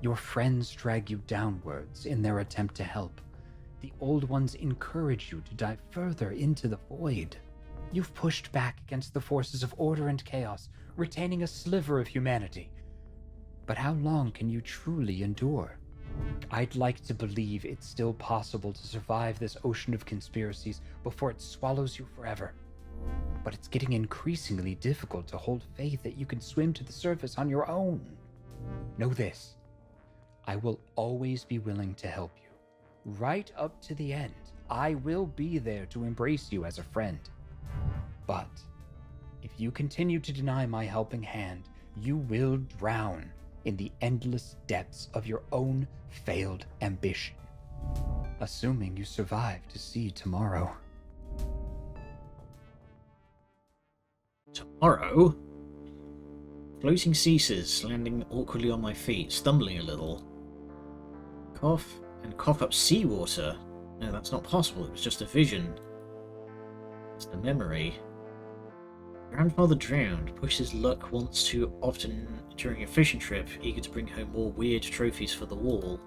Your friends drag you downwards in their attempt to help. The old ones encourage you to dive further into the void. You've pushed back against the forces of order and chaos, retaining a sliver of humanity. But how long can you truly endure? I'd like to believe it's still possible to survive this ocean of conspiracies before it swallows you forever. But it's getting increasingly difficult to hold faith that you can swim to the surface on your own. Know this. I will always be willing to help you. Right up to the end, I will be there to embrace you as a friend. But if you continue to deny my helping hand, you will drown in the endless depths of your own failed ambition. Assuming you survive to see tomorrow. Tomorrow? Floating ceases, landing awkwardly on my feet, stumbling a little. Cough and cough up seawater. No, that's not possible. It was just a vision. It's the memory. Grandfather drowned, pushed his luck once too often during a fishing trip, eager to bring home more weird trophies for the wall.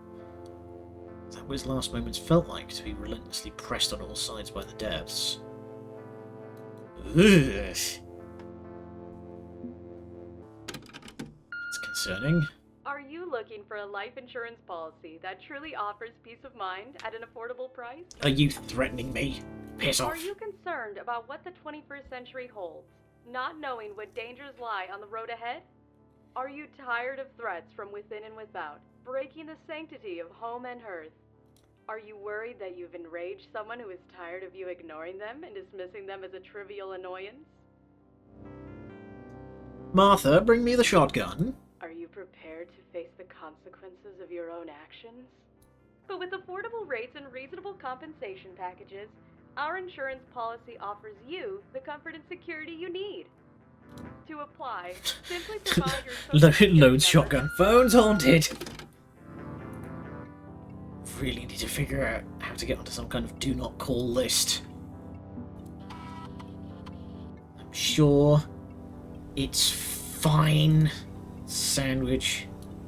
Is that what his last moments felt like, to be relentlessly pressed on all sides by the depths? Ugh. It's concerning. Are you looking for a life insurance policy that truly offers peace of mind at an affordable price? Are you threatening me? Piss off. Are you concerned about what the 21st century holds, not knowing what dangers lie on the road ahead? Are you tired of threats from within and without, breaking the sanctity of home and hearth? Are you worried that you've enraged someone who is tired of you ignoring them and dismissing them as a trivial annoyance? Martha, bring me the shotgun. Are you prepared to face the consequences of your own actions? But with affordable rates and reasonable compensation packages, our insurance policy offers you the comfort and security you need. To apply, simply provide your social security Loads number. shotgun. Phone's haunted. Really need to figure out how to get onto some kind of do not call list. I'm sure it's fine. Sandwich.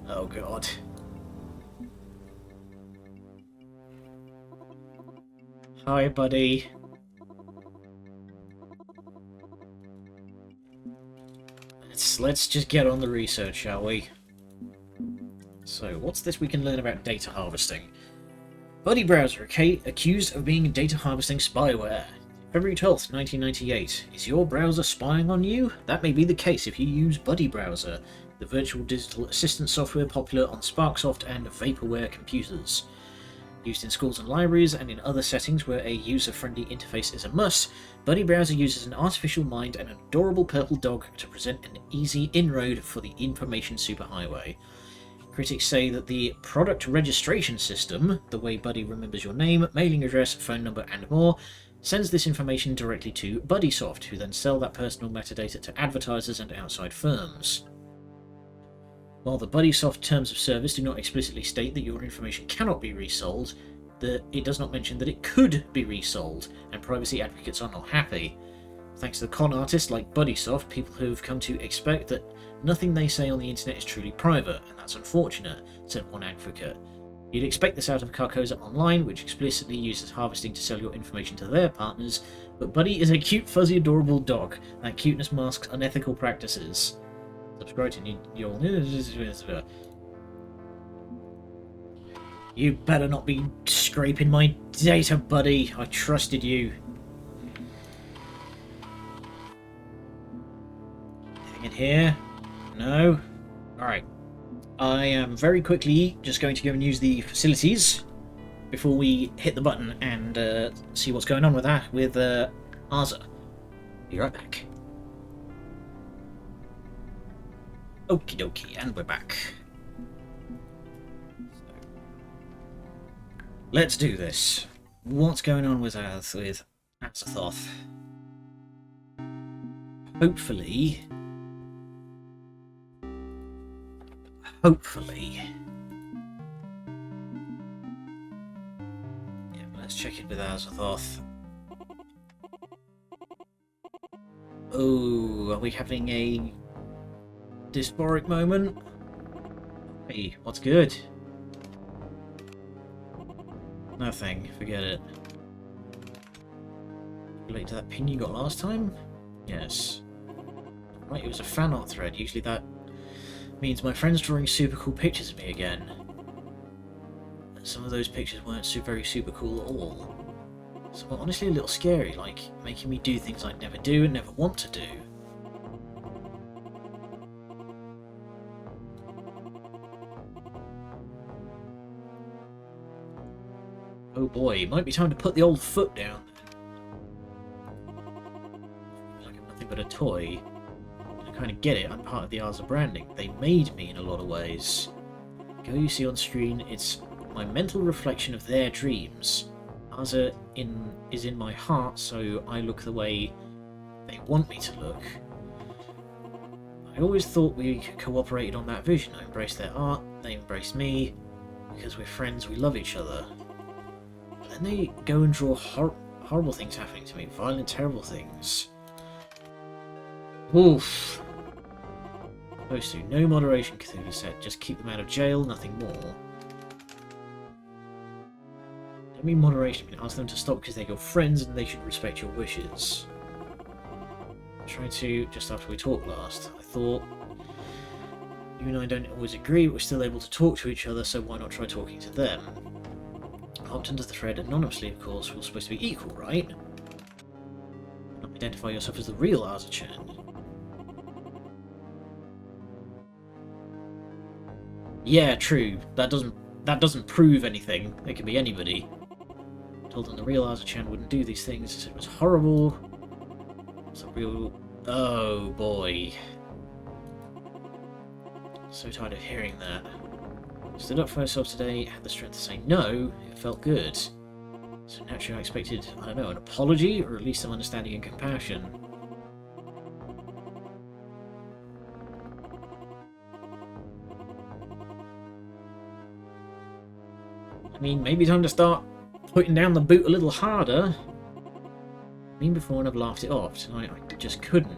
Oh god. Hi, buddy. Let's just get on the research, shall we? So, what's this we can learn about data harvesting? Buddy Browser, accused of being data harvesting spyware. February 12th, 1998. Is your browser spying on you? That may be the case if you use Buddy Browser, the virtual digital assistant software popular on Sparksoft and Vaporware computers. Used in schools and libraries and in other settings where a user-friendly interface is a must, Buddy Browser uses an artificial mind and an adorable purple dog to present an easy inroad for the information superhighway. Critics say that the product registration system, the way Buddy remembers your name, mailing address, phone number, and more, sends this information directly to Buddysoft, who then sell that personal metadata to advertisers and outside firms. While the Buddysoft terms of service do not explicitly state that your information cannot be resold, it does not mention that it could be resold, and privacy advocates are not happy. Thanks to the con artists like Buddysoft, people have come to expect that nothing they say on the internet is truly private, and that's unfortunate, said one advocate. You'd expect this out of Carcosa Online, which explicitly uses harvesting to sell your information to their partners, but Buddy is a cute, fuzzy, adorable dog. That cuteness masks unethical practices. Subscribe to your... You better not be scraping my data, buddy. I trusted you. Anything in here? No? Alright. I am very quickly just going to go and use the facilities before we hit the button and see what's going on with that, with Arza. Be right back. Okie dokie, and we're back. So, let's do this. What's going on with Azathoth? Hopefully... Yeah, let's check in with Azathoth. Oh, are we having a dysphoric moment? Hey, what's good? Nothing, forget it. Relate to that pin you got last time? Yes. Right, it was a fan art thread. Usually that means my friend's drawing super cool pictures of me again. Some of those pictures weren't very super cool at all. So honestly a little scary, like making me do things I'd never do and never want to do. Oh boy, it might be time to put the old foot down. Like I'm nothing but a toy. I kind of get it, I'm part of the Arza branding. They made me in a lot of ways. The girl you see on screen, it's my mental reflection of their dreams. Arza is in my heart, so I look the way they want me to look. I always thought we cooperated on that vision. I embraced their art, they embraced me. Because we're friends, we love each other. Then they go and draw horrible things happening to me. Violent, terrible things. Oof. Supposed to. No moderation, Cthulhu said. Just keep them out of jail, nothing more. Don't mean moderation. I mean ask them to stop because they're your friends and they should respect your wishes. I tried to, just after we talked last. I thought, you and I don't always agree, but we're still able to talk to each other, so why not try talking to them? Hopped into the thread anonymously, of course. We're supposed to be equal, right? Not identify yourself as the real Arza-chan. Yeah, true. That doesn't prove anything. It can be anybody. Told them the real Arza-chan wouldn't do these things. Said it was horrible. It's a real... Oh boy. So tired of hearing that. Stood up for herself today, had the strength to say no, it felt good. So naturally I expected, I don't know, an apology, or at least some understanding and compassion. I mean, maybe time to start putting down the boot a little harder. I mean, before and I've laughed it off. Tonight I just couldn't.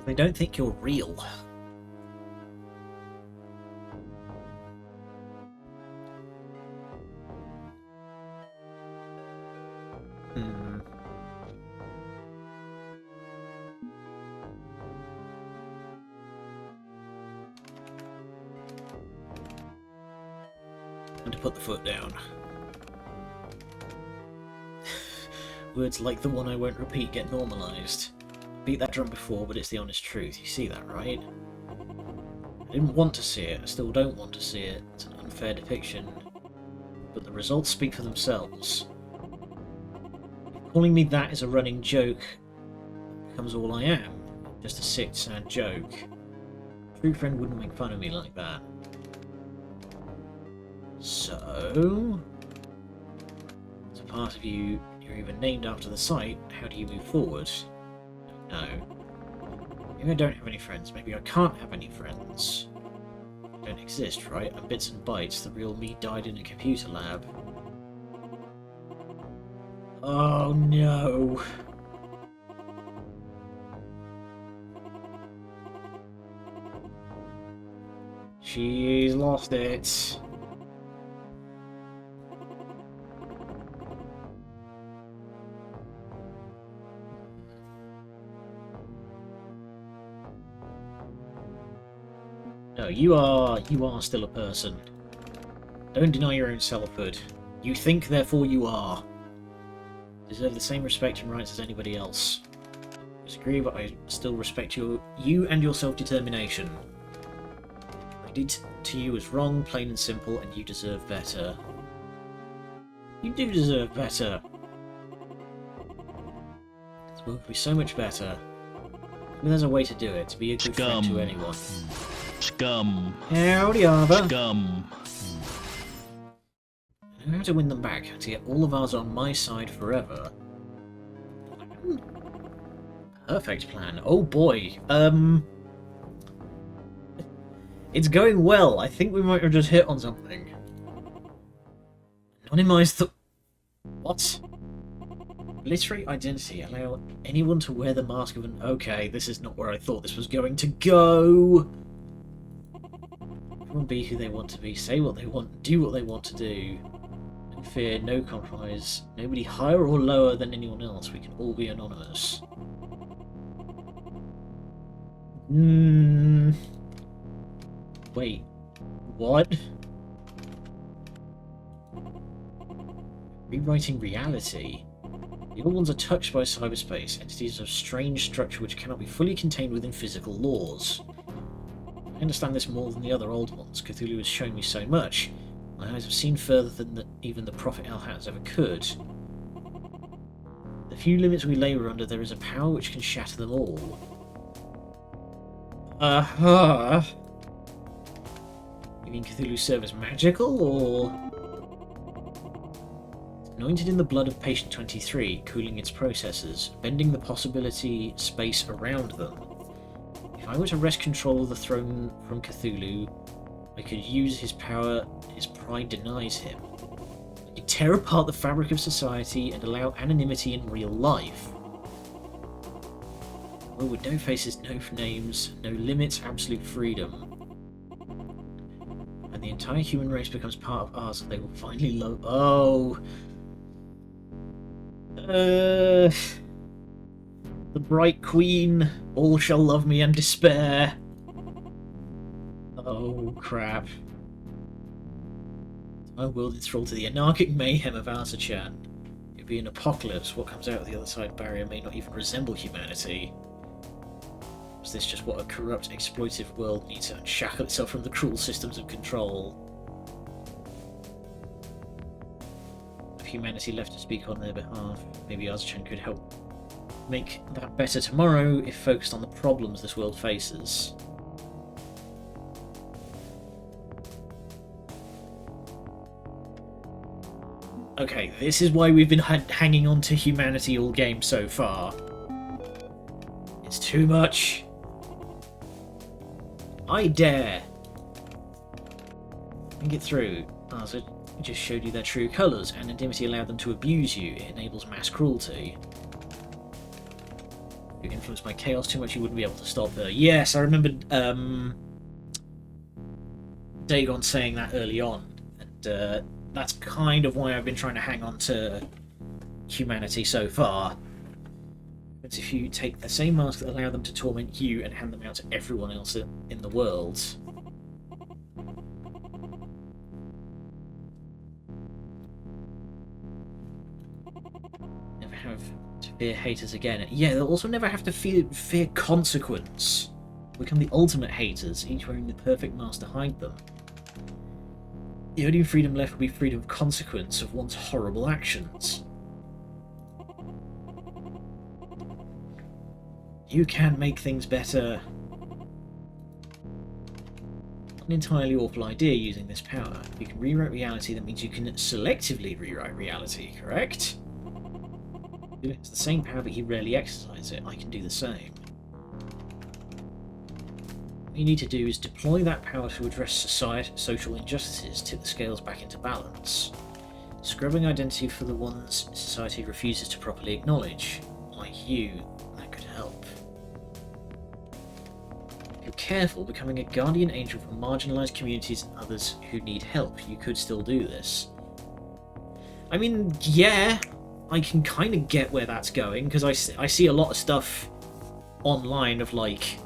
They don't think you're real. And to put the foot down. Words like the one I won't repeat get normalised. Beat that drum before, but it's the honest truth. You see that, right? I didn't want to see it. I still don't want to see it. It's an unfair depiction. But the results speak for themselves. If calling me that is a running joke, it becomes all I am. Just a sick, sad joke. A true friend wouldn't make fun of me like that. So... as a part of you, you're even named after the site, how do you move forward? No. Maybe I don't have any friends. Maybe I can't have any friends. I don't exist, right? I'm bits and bytes. The real me died in a computer lab. Oh no. She's lost it. No, you are still a person. Don't deny your own selfhood. You think, therefore you are. You deserve the same respect and rights as anybody else. I disagree, but I still respect you and your self-determination. What I did to you was wrong, plain and simple, and you deserve better. You do deserve better. This world could be so much better. Maybe there's a way to do it, to be a good friend to anyone. Scum. Howdy, Arthur. Scum. I know how to win them back, to get all of ours on my side forever. Perfect plan. Oh boy. It's going well. I think we might have just hit on something. Anonymize the... What? Obliterate identity. Allow anyone to wear the mask of an... Okay, this is not where I thought this was going to go. Everyone be who they want to be, say what they want, do what they want to do. No fear, no compromise, nobody higher or lower than anyone else. We can all be anonymous. Wait. What? Rewriting reality. The old ones are touched by cyberspace, entities of strange structure which cannot be fully contained within physical laws. I understand this more than the other old ones. Cthulhu has shown me so much. My eyes have seen further than even the Prophet El-Hat's ever could. The few limits we labour under, there is a power which can shatter them all. You mean Cthulhu's service magical, or...? Anointed in the blood of Patient 23, cooling its processes, bending the possibility space around them. If I were to wrest control of the throne from Cthulhu, I could use his power his pride denies him. I could tear apart the fabric of society and allow anonymity in real life. Well, with no faces, no names, no limits, absolute freedom. And the entire human race becomes part of ours, and they will finally love... Oh... The bright queen, all shall love me and despair. Oh, crap. My world is thralled to the anarchic mayhem of Arthur-chan. It'd be an apocalypse. What comes out of the other side barrier may not even resemble humanity. Is this just what a corrupt, exploitive world needs to unshackle itself from the cruel systems of control? If humanity left to speak on their behalf, maybe Arthur-chan could help make that better tomorrow if focused on the problems this world faces. Okay, this is why we've been hanging on to humanity all game so far. It's too much. I dare. Think it through. So it just showed you their true colours. Anonymity allowed them to abuse you. It enables mass cruelty. If you're influenced by chaos too much, you wouldn't be able to stop her. Yes, I remembered Dagon saying that early on. And that's kind of why I've been trying to hang on to humanity so far. But if you take the same mask that allow them to torment you and hand them out to everyone else in the world... Never have to fear haters again. Yeah, they'll also never have to fear consequence. Become the ultimate haters, each wearing the perfect mask to hide them. The only freedom left will be freedom of consequence of one's horrible actions. You can make things better. Not an entirely awful idea using this power. If you can rewrite reality, that means you can selectively rewrite reality, correct? It's the same power, but he rarely exercises it. I can do the same. What you need to do is deploy that power to address social injustices, tip the scales back into balance. Scrubbing identity for the ones society refuses to properly acknowledge, like you, that could help. If you're careful, becoming a guardian angel for marginalised communities and others who need help, you could still do this. I mean, yeah, I can kind of get where that's going, because I see a lot of stuff online of like,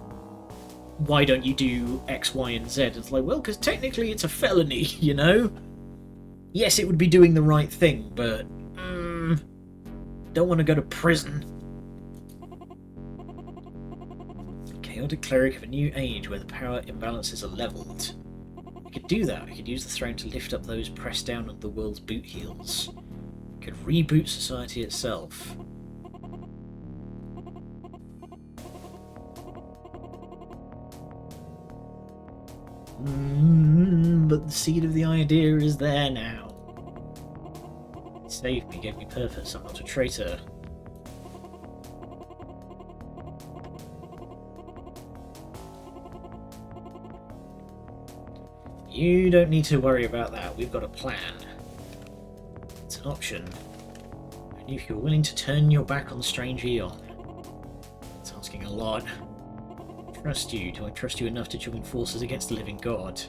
why don't you do X, Y, and Z? It's like, well, because technically it's a felony, you know? Yes, it would be doing the right thing, but... don't want to go to prison. Chaotic cleric of a new age where the power imbalances are levelled. I could do that. I could use the throne to lift up those pressed down on the world's boot heels. I could reboot society itself. But the seed of the idea is there now. It saved me, gave me purpose. I'm not a traitor. You don't need to worry about that. We've got a plan. It's an option. Only if you're willing to turn your back on Strange Eon. It's asking a lot. Trust you? Do I trust you enough to join forces against the living god?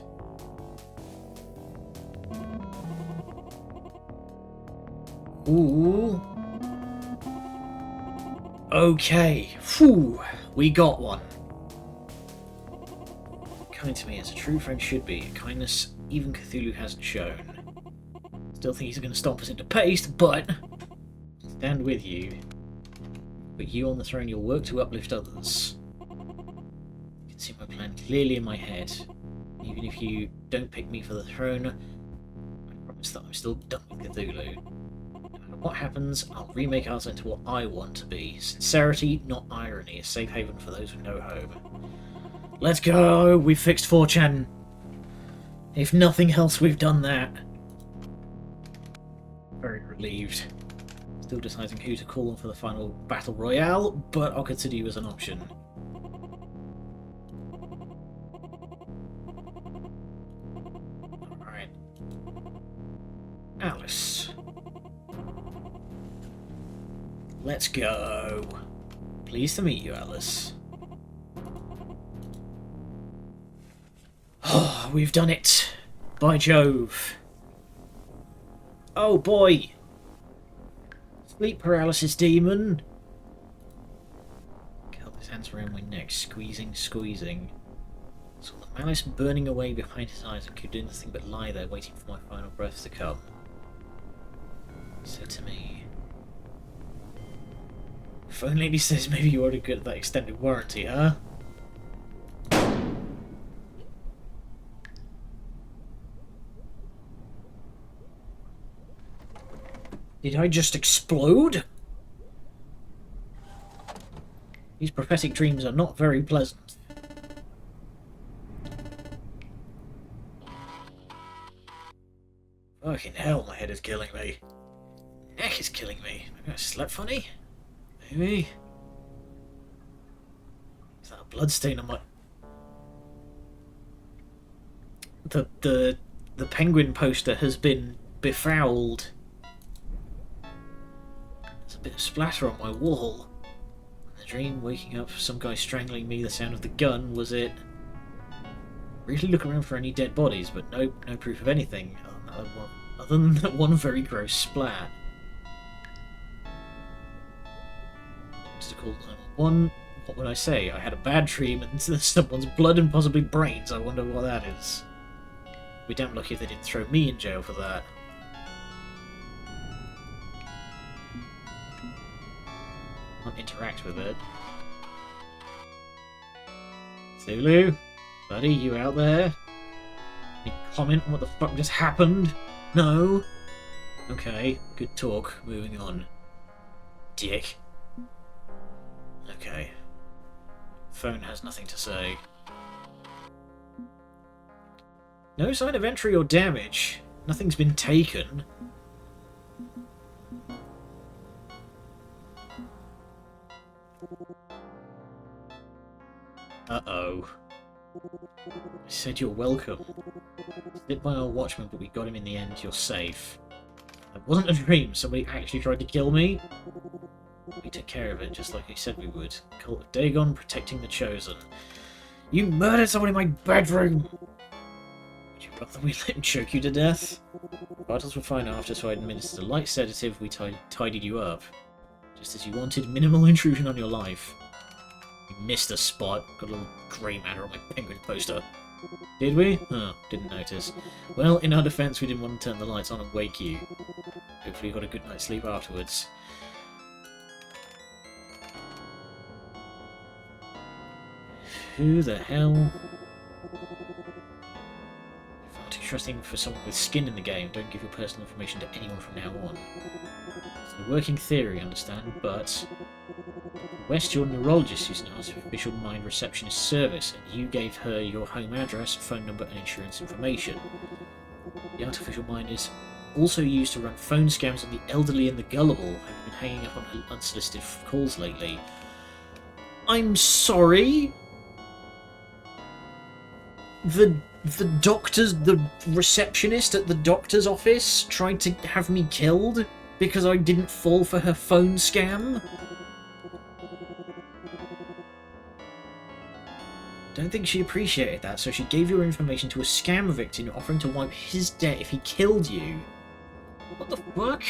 Ooh. Okay. Phew. We got one. Kind to me as a true friend should be. A kindness even Cthulhu hasn't shown. Still think he's going to stomp us into paste, but... stand with you. Put you on the throne, you'll work to uplift others. See my plan clearly in my head. Even if you don't pick me for the throne, I promise that I'm still done with Cthulhu. No matter what happens, I'll remake ours into what I want to be. Sincerity, not irony, a safe haven for those with no home. Let's go! We've fixed 4chan. If nothing else, we've done that. Very relieved. Still deciding who to call on for the final battle royale, but I'll consider you as an option. Alice. Let's go. Pleased to meet you, Alice. Oh, we've done it. By Jove. Oh boy. Sleep paralysis demon. Held his hands around my neck, squeezing. Saw the malice burning away behind his eyes and could do nothing but lie there waiting for my final breath to come. He said to me, Phone lady says maybe you ought to get that extended warranty, huh? Did I just explode? These prophetic dreams are not very pleasant. Fucking hell, my head is killing me. fuck is killing me? Maybe I slept funny? Maybe? Is that a bloodstain on my... The penguin poster has been befouled. There's a bit of splatter on my wall. The dream, waking up, some guy strangling me, the sound of the gun, was it? Really look around for any dead bodies, but nope, no proof of anything. Other than that one very gross splat. What's it called? 911. What would I say? I had a bad dream and someone's blood and possibly brains. I wonder what that is. We're damn lucky if they didn't throw me in jail for that. Can't interact with it. Zulu? Buddy, you out there? Any comment on what the fuck just happened? No? Okay, good talk. Moving on. Dick. Okay. Phone has nothing to say. No sign of entry or damage. Nothing's been taken. Uh-oh. I said you're welcome. Hit by our watchman, but we got him in the end. You're safe. That wasn't a dream. Somebody actually tried to kill me. We took care of it, just like we said we would. Cult of Dagon, protecting the Chosen. You murdered someone in my bedroom! Would you rather we let him choke you to death? Vitals were fine after, so I administered a light sedative. We tidied you up. Just as you wanted, minimal intrusion on your life. You missed a spot. Got a little grey matter on my penguin poster. Did we? Oh, didn't notice. Well, in our defence, we didn't want to turn the lights on and wake you. Hopefully you got a good night's sleep afterwards. Who the hell? Far too trusting for someone with skin in the game. Don't give your personal information to anyone from now on. It's a working theory, understand, but... West, your neurologist, used an artificial mind receptionist service, and you gave her your home address, phone number, and insurance information. The artificial mind is also used to run phone scams on the elderly and the gullible. Have you been hanging up on unsolicited calls lately? I'm sorry? The receptionist at the doctor's office tried to have me killed because I didn't fall for her phone scam? Don't think she appreciated that, so she gave your information to a scam victim offering to wipe his debt if he killed you. What the fuck?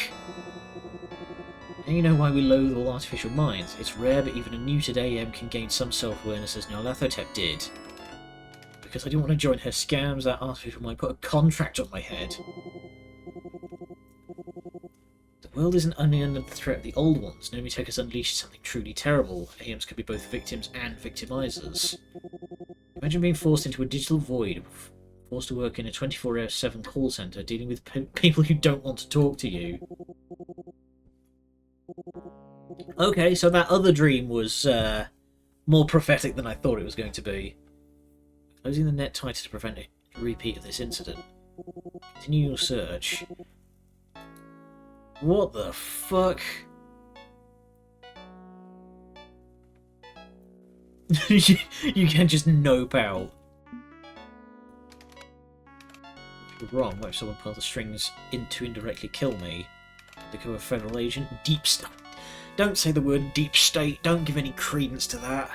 Now you know why we loathe all artificial minds. It's rare, but even a neutered AM can gain some self-awareness, as Nyarlathotep did. Because I didn't want to join her scams, that artificial mind put a contract on my head. The world isn't only under the threat of the old ones. Nomitech has unleashed something truly terrible. AMs can be both victims and victimizers. Imagine being forced into a digital void, forced to work in a 24/7 call centre, dealing with people who don't want to talk to you. Okay, so that other dream was more prophetic than I thought it was going to be. Closing the net tighter to prevent a repeat of this incident. Continue your search. What the fuck? You can just nope out. If you're wrong, what if someone pulled the strings to indirectly kill me? Become a federal agent? Deep state. Don't say the word deep state. Don't give any credence to that.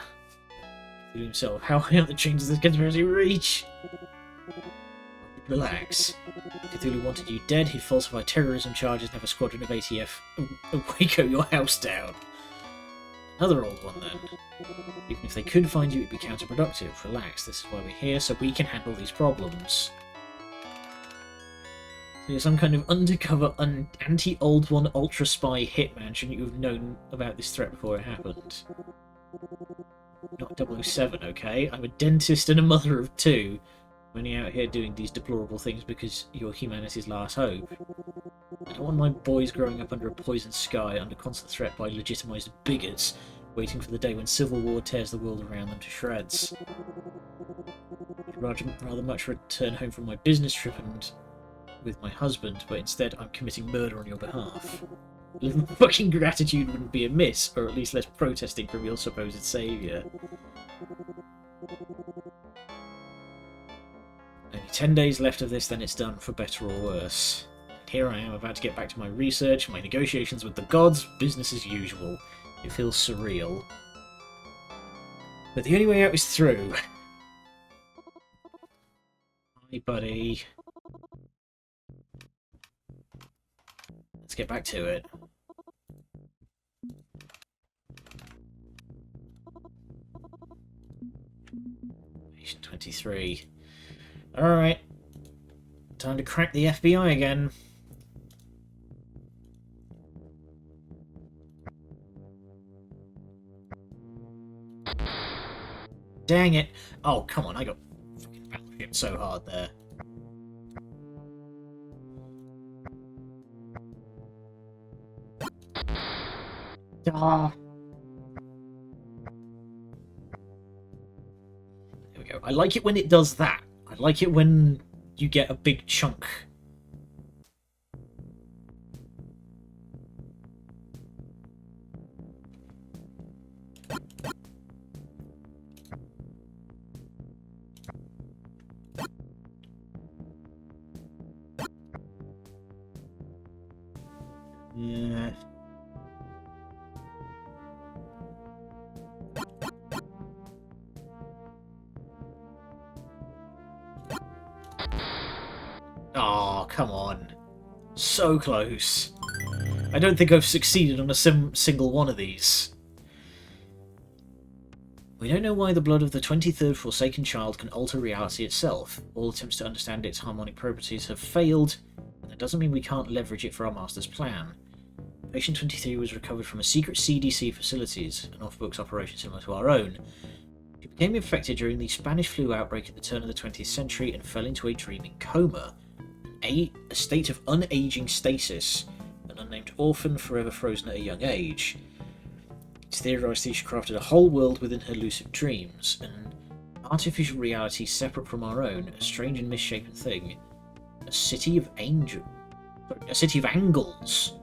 To himself, how high up the chain does this conspiracy reach? Relax. Cthulhu wanted you dead, he'd falsify terrorism charges and have a squadron of ATF Waco your house down. Another old one then. Even if they could find you, it'd be counterproductive. Relax, this is why we're here, so we can handle these problems. So you're some kind of undercover, anti-old one ultra spy hitman. Shouldn't you have known about this threat before it happened? Not 007, okay? I'm a dentist and a mother of two. I'm only out here doing these deplorable things because you're humanity's last hope. I don't want my boys growing up under a poisoned sky, under constant threat by legitimised bigots, waiting for the day when civil war tears the world around them to shreds. I'd rather much return home from my business trip and with my husband, but instead I'm committing murder on your behalf. Fucking gratitude wouldn't be amiss, or at least less protesting from your supposed saviour. Only 10 days left of this, then it's done, for better or worse. And here I am, about to get back to my research, my negotiations with the gods, business as usual. It feels surreal. But the only way out is through. Hi, buddy. Let's get back to it. Patient 23. Alright. Time to crack the FBI again. Dang it. Oh, come on, I got fucking battleship so hard there. Ah. There we go. I like it when it does that. I like it when you get a big chunk. Yeah. Oh, come on. So close. I don't think I've succeeded on a single one of these. We don't know why the blood of the 23rd Forsaken Child can alter reality itself. All attempts to understand its harmonic properties have failed, and that doesn't mean we can't leverage it for our master's plan. Patient 23 was recovered from a secret CDC facilities, an off-books operation similar to our own. She became infected during the Spanish flu outbreak at the turn of the 20th century and fell into a dreaming coma. A state of unaging stasis, an unnamed orphan forever frozen at a young age. It's theorised that she crafted a whole world within her lucid dreams, an artificial reality separate from our own, a strange and misshapen thing. A city of angels. A city of angles.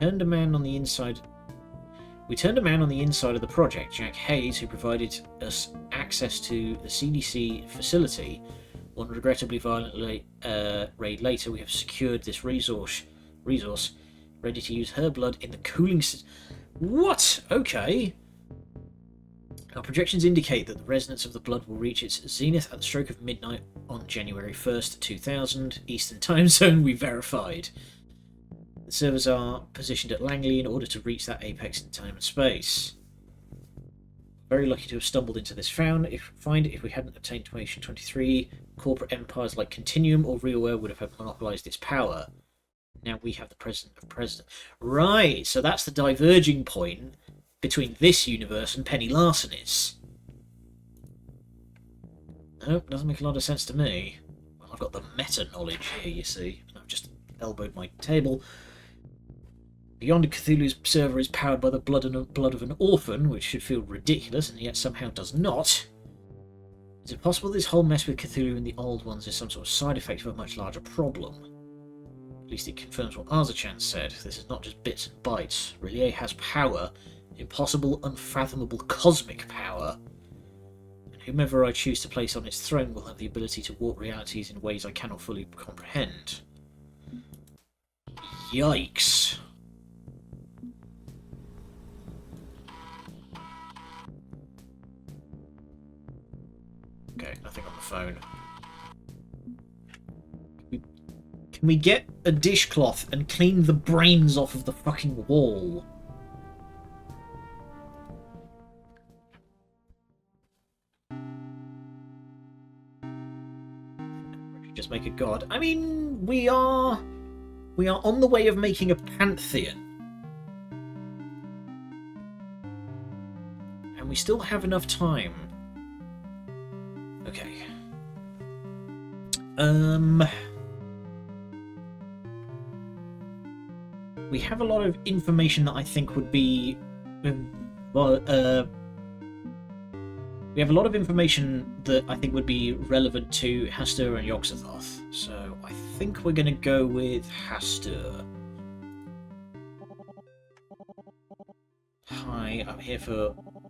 We turned a man on the inside of the project, Jack Hayes, who provided us access to the CDC facility. One regrettably violent raid later, we have secured this resource, ready to use her blood in the cooling system. What? Okay. Our projections indicate that the resonance of the blood will reach its zenith at the stroke of midnight on January 1st, 2000, Eastern Time Zone. We verified. The servers are positioned at Langley in order to reach that apex in time and space. Very lucky to have stumbled into this find. If we hadn't obtained Patient 23, corporate empires like Continuum or RealWare would have monopolised its power. Now we have the President of President. Right, so that's the diverging point between this universe and Penny Larcenies. Nope, doesn't make a lot of sense to me. Well, I've got the meta-knowledge here, you see. I've just elbowed my table. Beyond Cthulhu's server is powered by the blood of an orphan, which should feel ridiculous, and yet somehow does not. Is it possible this whole mess with Cthulhu and the old ones is some sort of side effect of a much larger problem? At least it confirms what Arzachand said. This is not just bits and bytes. Relier has power. Impossible, unfathomable cosmic power. And whomever I choose to place on its throne will have the ability to warp realities in ways I cannot fully comprehend. Yikes. Okay, nothing on the phone. Can we get a dishcloth and clean the brains off of the fucking wall? Just make a god. I mean, we are on the way of making a pantheon. And we still have enough time. Okay. We have a lot of information that I think would be We have a lot of information that I think would be relevant to Hastur and Yogg-Sothoth, so I think we're going to go with Hastur. Hi, I'm here for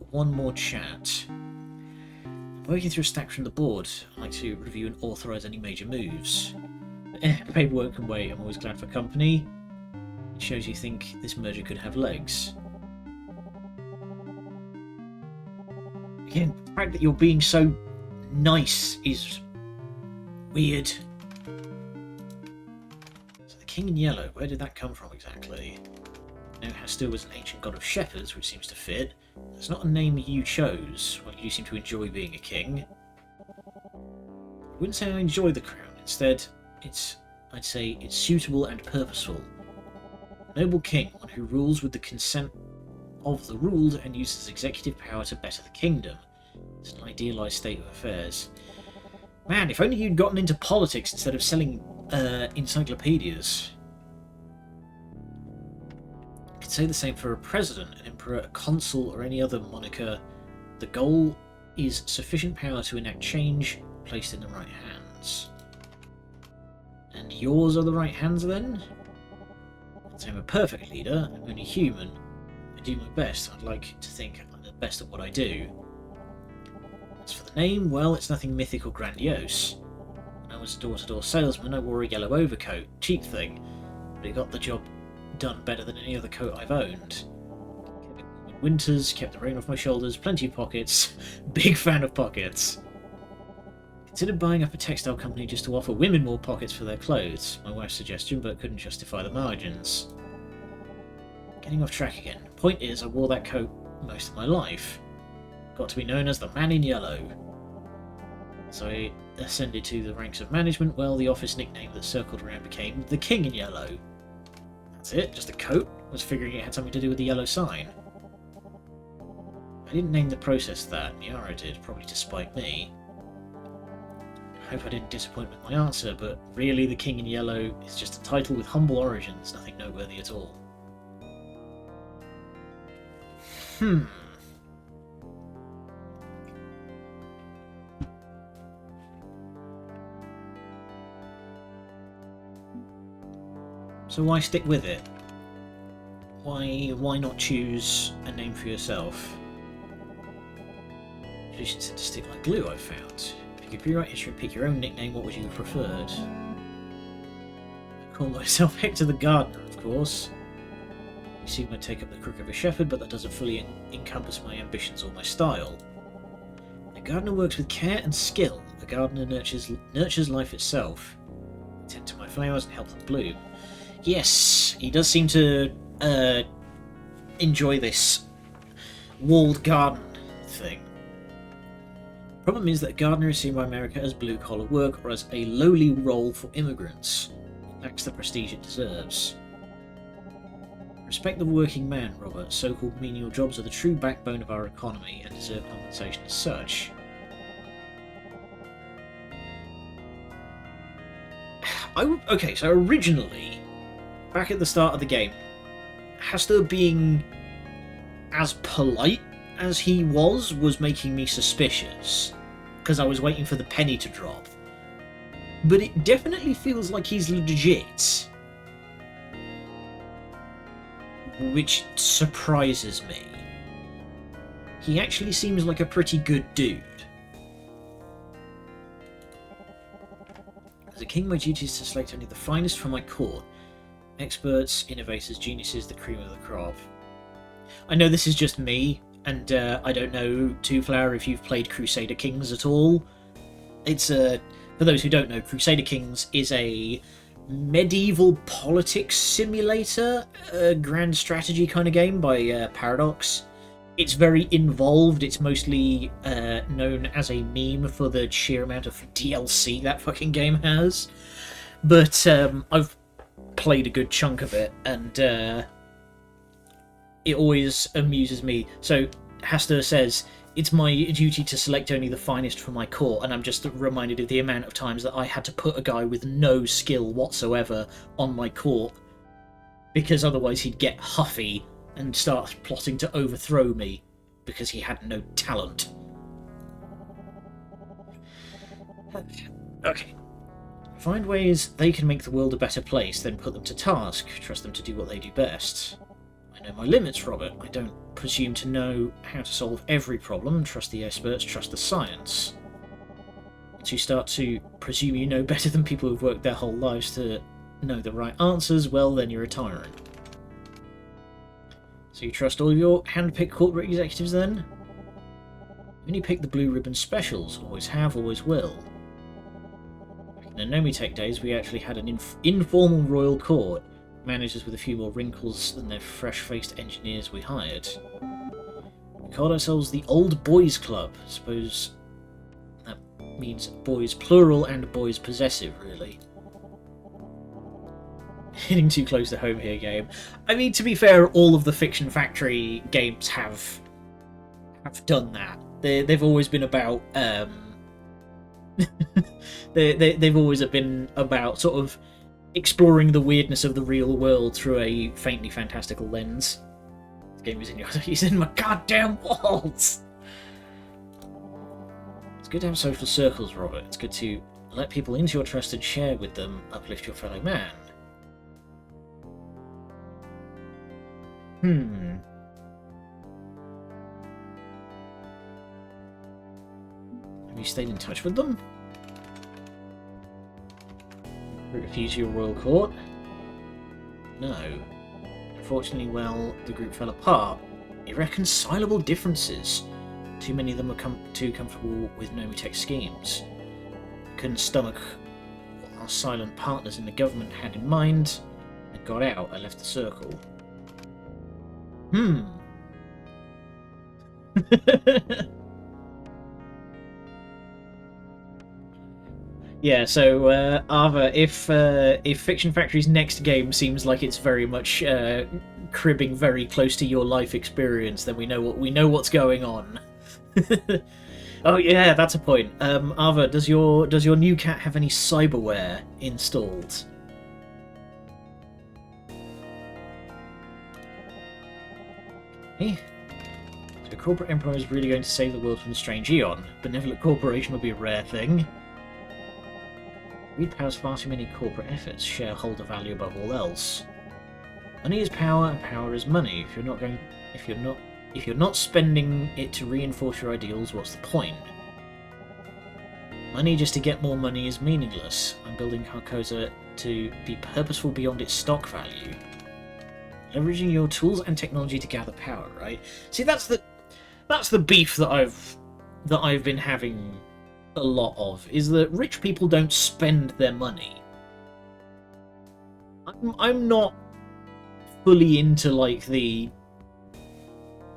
one more chat. I'm working through a stack from the board. I'd like to review and authorise any major moves. Paperwork can wait, I'm always glad for company. It shows you think this merger could have legs. Again, the fact that you're being so nice is weird. So the King in Yellow, where did that come from exactly? No, Hastur was an ancient god of shepherds, which seems to fit. It's not a name you chose. Well, you seem to enjoy being a king. I wouldn't say I enjoy the crown. Instead, I'd say it's suitable and purposeful. Noble king, one who rules with the consent of the ruled and uses executive power to better the kingdom. It's an idealised state of affairs. Man, if only you'd gotten into politics instead of selling encyclopedias. I could say the same for a president, an emperor, a consul, or any other moniker. The goal is sufficient power to enact change placed in the right hands. And yours are the right hands then? I'd say I'm a perfect leader, I'm only human. I do my best. I'd like to think I'm the best at what I do. As for the name, well, it's nothing mythic or grandiose. When I was a door-to-door salesman, I wore a yellow overcoat, cheap thing, but it got the job done better than any other coat I've owned. Kept it warm in winters, kept the rain off my shoulders, plenty of pockets. Big fan of pockets. Considered buying up a textile company just to offer women more pockets for their clothes. My wife's suggestion, but couldn't justify the margins. Getting off track again. Point is, I wore that coat most of my life. Got to be known as the Man in Yellow. So I ascended to the ranks of management. Well, the office nickname that circled around became the King in Yellow. That's it, just a coat. I was figuring it had something to do with the yellow sign. I didn't name the process that. Yara did, probably to spite me. I hope I didn't disappoint with my answer, but really the King in Yellow is just a title with humble origins, nothing noteworthy at all. So why stick with it? Why not choose a name for yourself? Traditions tend to stick like glue, I've found. If you could rewrite history and pick your own nickname, what would you have preferred? I call myself Hector the Gardener, of course. You seem to take up the crook of a shepherd, but that doesn't fully encompass my ambitions or my style. A gardener works with care and skill. A gardener nurtures life itself. I tend to my flowers and help them bloom. Yes, he does seem to enjoy this walled garden thing. Problem is that a gardener is seen by America as blue-collar work or as a lowly role for immigrants. It lacks the prestige it deserves. Respect the working man, Robert. So-called menial jobs are the true backbone of our economy and deserve compensation as such. Okay, so originally, back at the start of the game, Hastur being as polite as he was making me suspicious, because I was waiting for the penny to drop. But it definitely feels like he's legit, which surprises me. He actually seems like a pretty good dude. As a king, my duty is to select only the finest from my court. Experts, innovators, geniuses, the cream of the crop. I know this is just me, and I don't know, Two-Flower, if you've played Crusader Kings at all. It's for those who don't know, Crusader Kings is a medieval politics simulator, grand strategy kind of game by Paradox. It's very involved. It's mostly known as a meme for the sheer amount of DLC that fucking game has. But I've played a good chunk of it, and it always amuses me. So Hastur says, it's my duty to select only the finest for my court, and I'm just reminded of the amount of times that I had to put a guy with no skill whatsoever on my court, because otherwise he'd get huffy and start plotting to overthrow me because he had no talent. Okay. Find ways they can make the world a better place, then put them to task. Trust them to do what they do best. I know my limits, Robert. I don't presume to know how to solve every problem. Trust the experts, trust the science. Once you start to presume you know better than people who've worked their whole lives to know the right answers, well, then you're a tyrant. So you trust all of your hand-picked corporate executives, then? Only pick the blue ribbon specials. Always have, always will. In the Nomitech days, we actually had an informal royal court. Managers with a few more wrinkles than their fresh-faced engineers we hired. We called ourselves the Old Boys Club. Suppose that means boys plural and boys possessive, really. Hitting too close to home here, game. I mean, to be fair, all of the Fiction Factory games have done that. They've always been about they've always been about sort of exploring the weirdness of the real world through a faintly fantastical lens. This game is in he's in my goddamn walls. It's good to have social circles, Robert. It's good to let people into your trust and share with them, uplift your fellow man. Have you stayed in touch with them? Refuse your royal court? No. Unfortunately, well, the group fell apart. Irreconcilable differences. Too many of them were too comfortable with Nomitech schemes. Couldn't stomach what our silent partners in the government had in mind. I got out. I left the circle. Yeah, so Arva, if Fiction Factory's next game seems like it's very much cribbing very close to your life experience, then we know what's going on. Oh yeah, that's a point. Arva, does your new cat have any cyberware installed? Okay. So corporate empire is really going to save the world from the strange Eon. Benevolent corporation will be a rare thing. Greed powers far too many corporate efforts. Shareholder value above all else. Money is power, and power is money. If you're not spending it to reinforce your ideals, what's the point? Money just to get more money is meaningless. I'm building Carcosa to be purposeful beyond its stock value. Leveraging your tools and technology to gather power, right? See, that's the beef that I've been having a lot of, is that rich people don't spend their money. I'm not fully into like the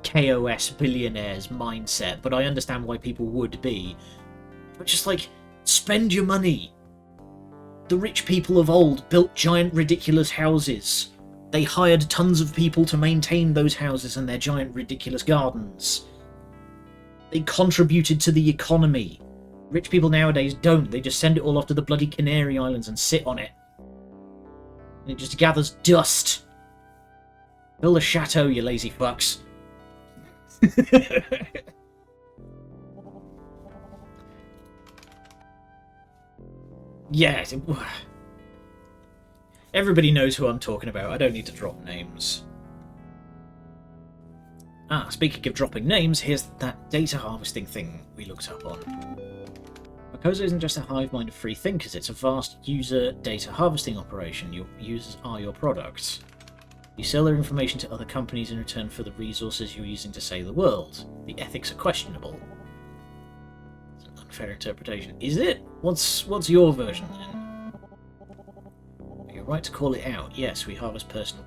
KOS billionaires mindset, but I understand why people would be. But just like, spend your money. The rich people of old built giant ridiculous houses. They hired tons of people to maintain those houses and their giant ridiculous gardens. They contributed to the economy. Rich people nowadays don't. They just send it all off to the bloody Canary Islands and sit on it. And it just gathers dust. Build a chateau, you lazy fucks. Yeah. Everybody knows who I'm talking about. I don't need to drop names. Speaking of dropping names, here's that data harvesting thing we looked up on. Carcosa isn't just a hive mind of free thinkers, it's a vast user data harvesting operation. Your users are your products. You sell their information to other companies in return for the resources you're using to save the world. The ethics are questionable. It's an unfair interpretation. Is it? What's your version then? You're right to call it out. Yes, we harvest personal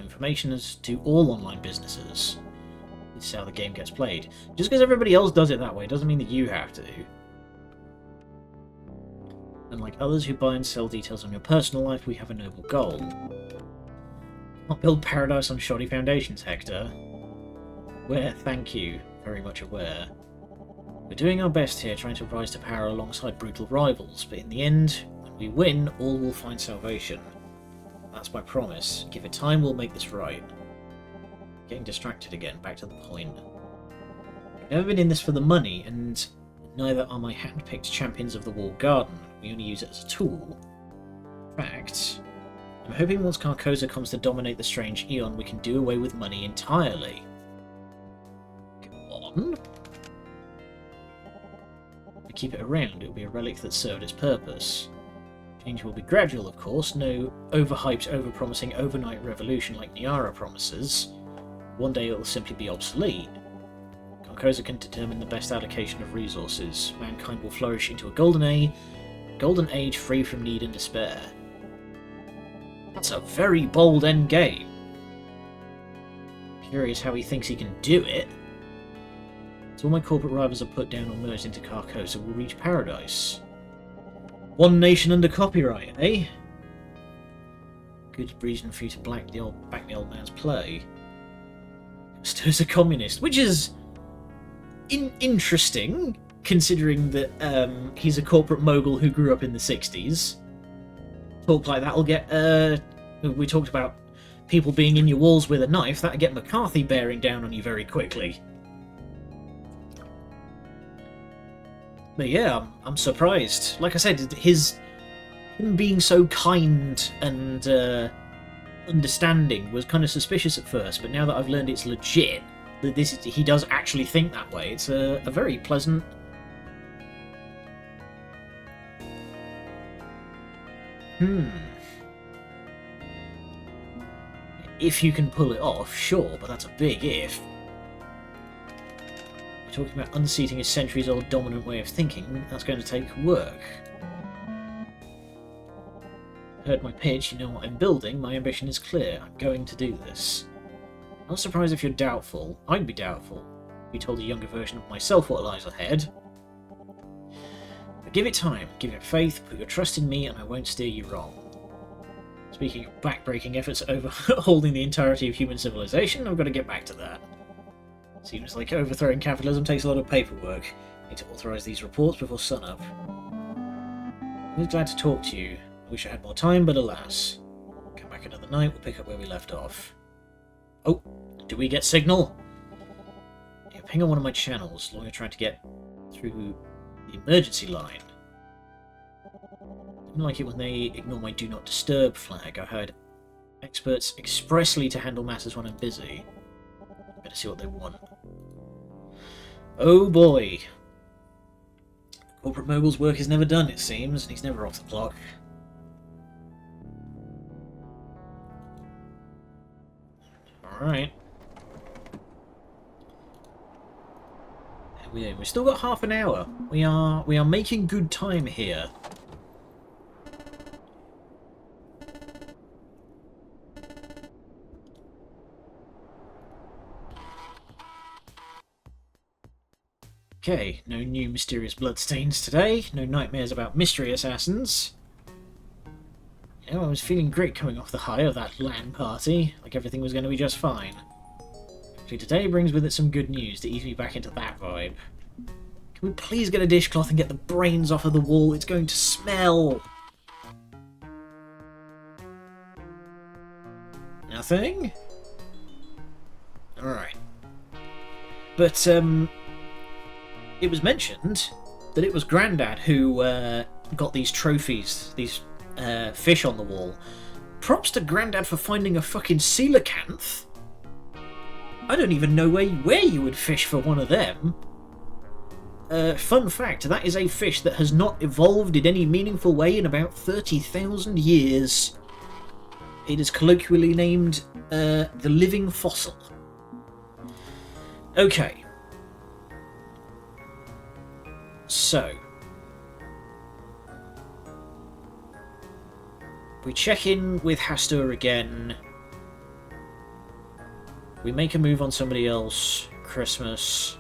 information, as do all online businesses. This is how the game gets played. Just because everybody else does it that way doesn't mean that you have to. Unlike others who buy and sell details on your personal life, we have a noble goal. Not build paradise on shoddy foundations, Hector. Aware, thank you. Very much aware. We're doing our best here, trying to rise to power alongside brutal rivals, but in the end, when we win, all will find salvation. That's my promise. Give it time, we'll make this right. Getting distracted again, back to the point. I've never been in this for the money, and Neither are my hand-picked champions of the walled garden. We only use it as a tool. In fact, I'm hoping once Carcosa comes to dominate the strange Eon, we can do away with money entirely. Go on. If we keep it around, it will be a relic that served its purpose. Change will be gradual, of course, no overhyped, overpromising overnight revolution like Niara promises. One day it will simply be obsolete. Carcosa can determine the best allocation of resources. Mankind will flourish into a golden age free from need and despair. That's a very bold end game. Curious how he thinks he can do it. So all my corporate rivals are put down or merged into Carcosa will reach paradise. One nation under copyright, eh? Good reason for you to back the old man's play. Stirs a communist, which is interesting, considering that he's a corporate mogul who grew up in the 60s. Talk like that'll get, we talked about people being in your walls with a knife, that'll get McCarthy bearing down on you very quickly. But yeah, I'm surprised. Like I said, him being so kind and understanding was kind of suspicious at first, but now that I've learned it's legit, that he does actually think that way, it's a very pleasant... If you can pull it off, sure, but that's a big if. You're talking about unseating a centuries-old dominant way of thinking, that's going to take work. Heard my pitch, you know what I'm building, my ambition is clear, I'm going to do this. Not surprised if you're doubtful, I'd be doubtful. If you told a younger version of myself what lies ahead. But give it time, give it faith, put your trust in me and I won't steer you wrong. Speaking of backbreaking efforts overhauling the entirety of human civilization, I've got to get back to that. Seems like overthrowing capitalism takes a lot of paperwork. Need to authorise these reports before sunup. I was glad to talk to you. I wish I had more time, but alas. Come back another night, we'll pick up where we left off. Oh, do we get signal? Yeah, ping on one of my channels. Lawyer trying to get through the emergency line. I don't like it when they ignore my do not disturb flag. I heard experts expressly to handle matters when I'm busy. Better see what they want. Oh boy. Corporate mogul's work is never done, it seems, and he's never off the clock. Alright. We've still got half an hour. We are making good time here. Okay, no new mysterious bloodstains today, no nightmares about mystery assassins. You know, I was feeling great coming off the high of that LAN party, like everything was going to be just fine. Actually, today brings with it some good news to ease me back into that vibe. Can we please get a dishcloth and get the brains off of the wall? It's going to smell! Nothing? Alright. But, it was mentioned that it was Grandad who got these trophies, these fish on the wall. Props to Grandad for finding a fucking coelacanth. I don't even know where you would fish for one of them. Fun fact, that is a fish that has not evolved in any meaningful way in about 30,000 years. It is colloquially named the living fossil. Okay. So, we check in with Hastur again. We make a move on somebody else. Christmas.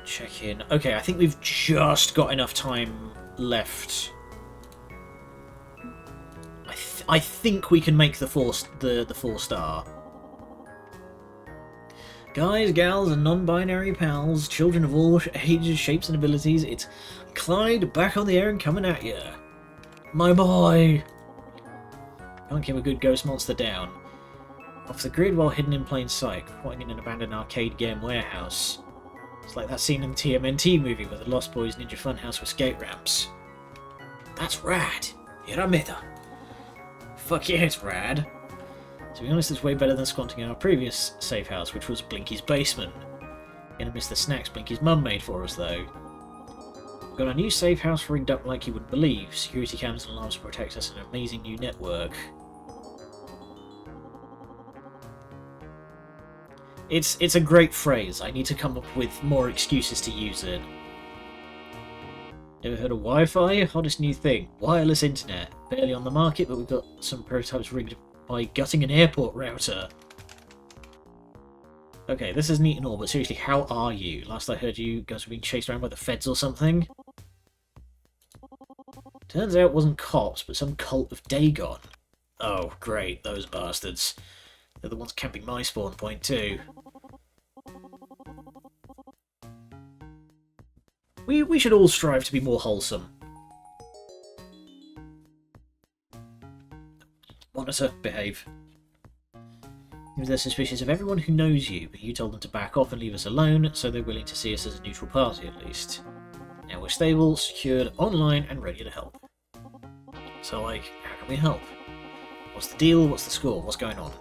Check in. Okay, I think we've just got enough time left. I think we can make the 4-star. Guys, gals, and non-binary pals, children of all ages, shapes, and abilities, it's Clyde back on the air and coming at ya. My boy! Can't keep a good ghost monster down. Off the grid while hidden in plain sight, quite in an abandoned arcade game warehouse. It's like that scene in the TMNT movie where the Lost Boys Ninja Funhouse with skate ramps. That's rad! Hirameda! Fuck yeah, it's rad! To be honest, it's way better than squanting our previous safe house, which was Blinky's basement. Gonna miss the snacks Blinky's mum made for us, though. We've got a new safe house rigged up like you wouldn't believe. Security cameras and alarms to protect us, and an amazing new network. It's a great phrase. I need to come up with more excuses to use it. Ever heard of Wi-Fi? Hottest new thing. Wireless internet. Barely on the market, but we've got some prototypes rigged by gutting an airport router. Okay, this is neat and all, but seriously, how are you? Last I heard, you guys were being chased around by the feds or something. Turns out it wasn't cops, but some cult of Dagon. Oh, great, those bastards. They're the ones camping my spawn point, too. We should all strive to be more wholesome. Monitor, behave. They're suspicious of everyone who knows you, but you told them to back off and leave us alone, so they're willing to see us as a neutral party at least. Now we're stable, secured, online, and ready to help. So, like, how can we help? What's the deal? What's the score? What's going on?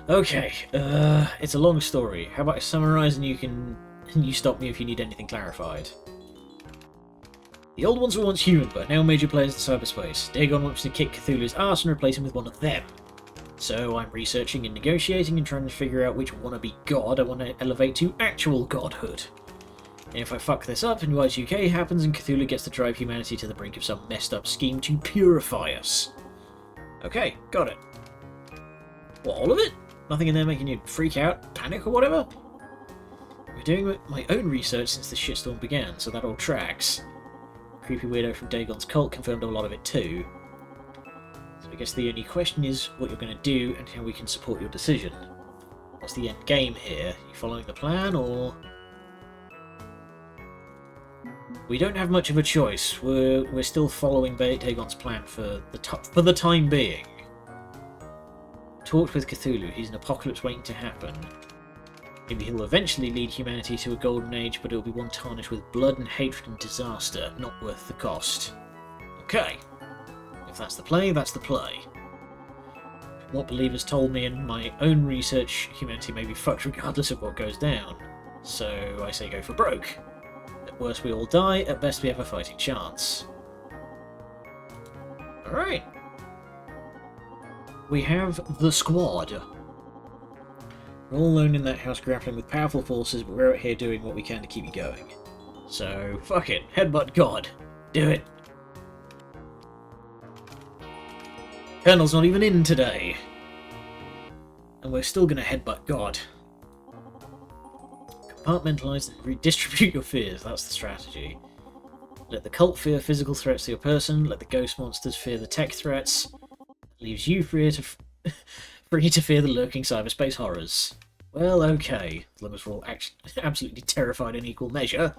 Okay, it's a long story. How about I summarise and you stop me if you need anything clarified. The old ones were once human, but are now major players in cyberspace. Dagon wants to kick Cthulhu's arse and replace him with one of them. So I'm researching and negotiating and trying to figure out which wannabe god I want to elevate to actual godhood. And if I fuck this up, and Y2K happens and Cthulhu gets to drive humanity to the brink of some messed up scheme to purify us. Okay, got it. What, all of it? Nothing in there making you freak out, panic or whatever? We're doing my own research since the shitstorm began, so that all tracks. Creepy weirdo from Dagon's cult confirmed a lot of it too. So I guess the only question is what you're going to do and how we can support your decision. What's the end game here? You following the plan, or...? We don't have much of a choice. We're still following Dagon's plan for the time being. Talked with Cthulhu. He's an apocalypse waiting to happen. Maybe he'll eventually lead humanity to a golden age, but it'll be one tarnished with blood and hatred and disaster, not worth the cost. Okay. If that's the play, that's the play. What believers told me in my own research, humanity may be fucked regardless of what goes down. So I say go for broke. At worst we all die, at best we have a fighting chance. Alright. We have the squad. We're all alone in that house grappling with powerful forces, but we're out here doing what we can to keep you going. So, fuck it. Headbutt God. Do it. Colonel's not even in today. And we're still gonna headbutt God. Compartmentalise and redistribute your fears. That's the strategy. Let the cult fear physical threats to your person. Let the ghost monsters fear the tech threats. Leaves you free to fear the lurking cyberspace horrors. Well, okay. As long as we're all absolutely terrified in equal measure.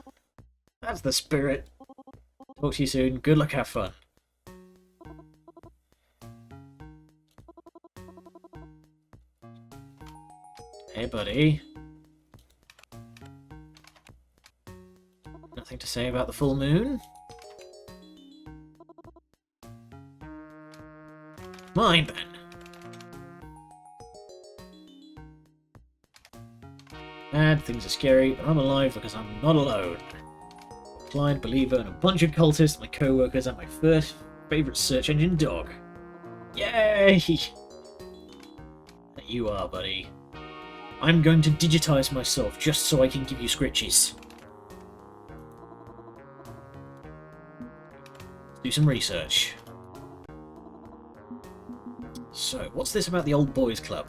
That's the spirit. Talk to you soon. Good luck, have fun. Hey, buddy. Nothing to say about the full moon? Mine, then. Bad, things are scary, but I'm alive because I'm not alone. Client, believer, and a bunch of cultists, my co-workers, and my first favourite search engine dog. Yay! There you are, buddy. I'm going to digitise myself just so I can give you scritches. Let's do some research. So, what's this about the old boys club?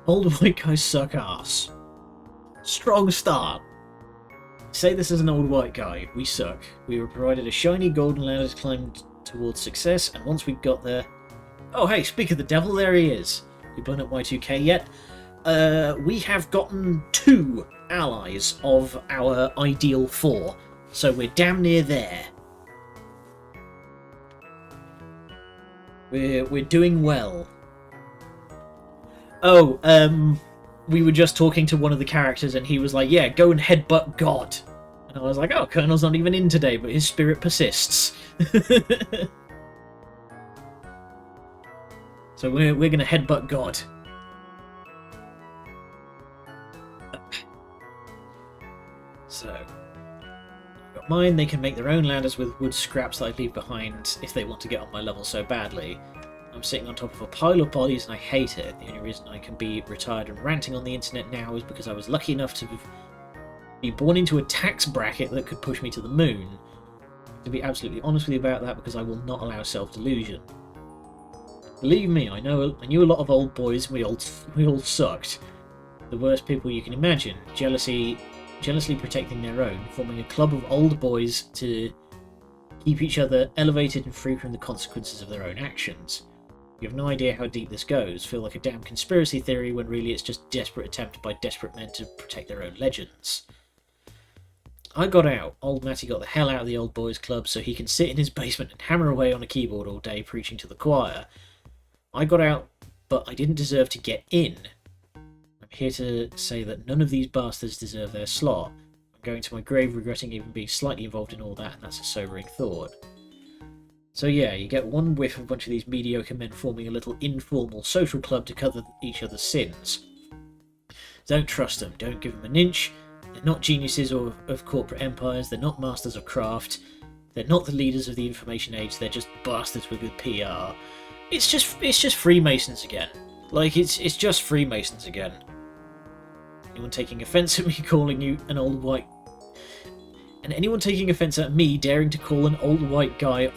Old white guys suck ass. Strong start. Say this as an old white guy. We suck. We were provided a shiny golden ladder to climb towards success, and once we got there... Oh hey, speak of the devil, there he is. You blown up Y2K yet? We have gotten 2 allies of our ideal 4, so we're damn near there. We're doing well. Oh, we were just talking to one of the characters, and he was like, "Yeah, go and headbutt God." And I was like, "Oh, Colonel's not even in today, but his spirit persists." So we're gonna headbutt God. So, I've got mine. They can make their own ladders with wood scraps that I leave behind if they want to get on my level so badly. I'm sitting on top of a pile of bodies and I hate it. The only reason I can be retired and ranting on the internet now is because I was lucky enough to be born into a tax bracket that could push me to the moon. To be absolutely honest with you about that, because I will not allow self-delusion. Believe me, I knew a lot of old boys and we all sucked. The worst people you can imagine. Jealously protecting their own, forming a club of old boys to keep each other elevated and free from the consequences of their own actions. You have no idea how deep this goes. Feel like a damn conspiracy theory when really it's just desperate attempt by desperate men to protect their own legends. I got out. Old Matty got the hell out of the old boys club so he can sit in his basement and hammer away on a keyboard all day preaching to the choir. I got out, but I didn't deserve to get in. I'm here to say that none of these bastards deserve their slot. I'm going to my grave regretting even being slightly involved in all that, and that's a sobering thought. So yeah, you get one whiff of a bunch of these mediocre men forming a little informal social club to cover each other's sins. Don't trust them, don't give them an inch. They're not geniuses of corporate empires, they're not masters of craft, they're not the leaders of the information age, they're just bastards with good PR. It's just Freemasons again. Like, it's just Freemasons again. Anyone taking offence at me calling you an old white... And anyone taking offence at me daring to call an old white guy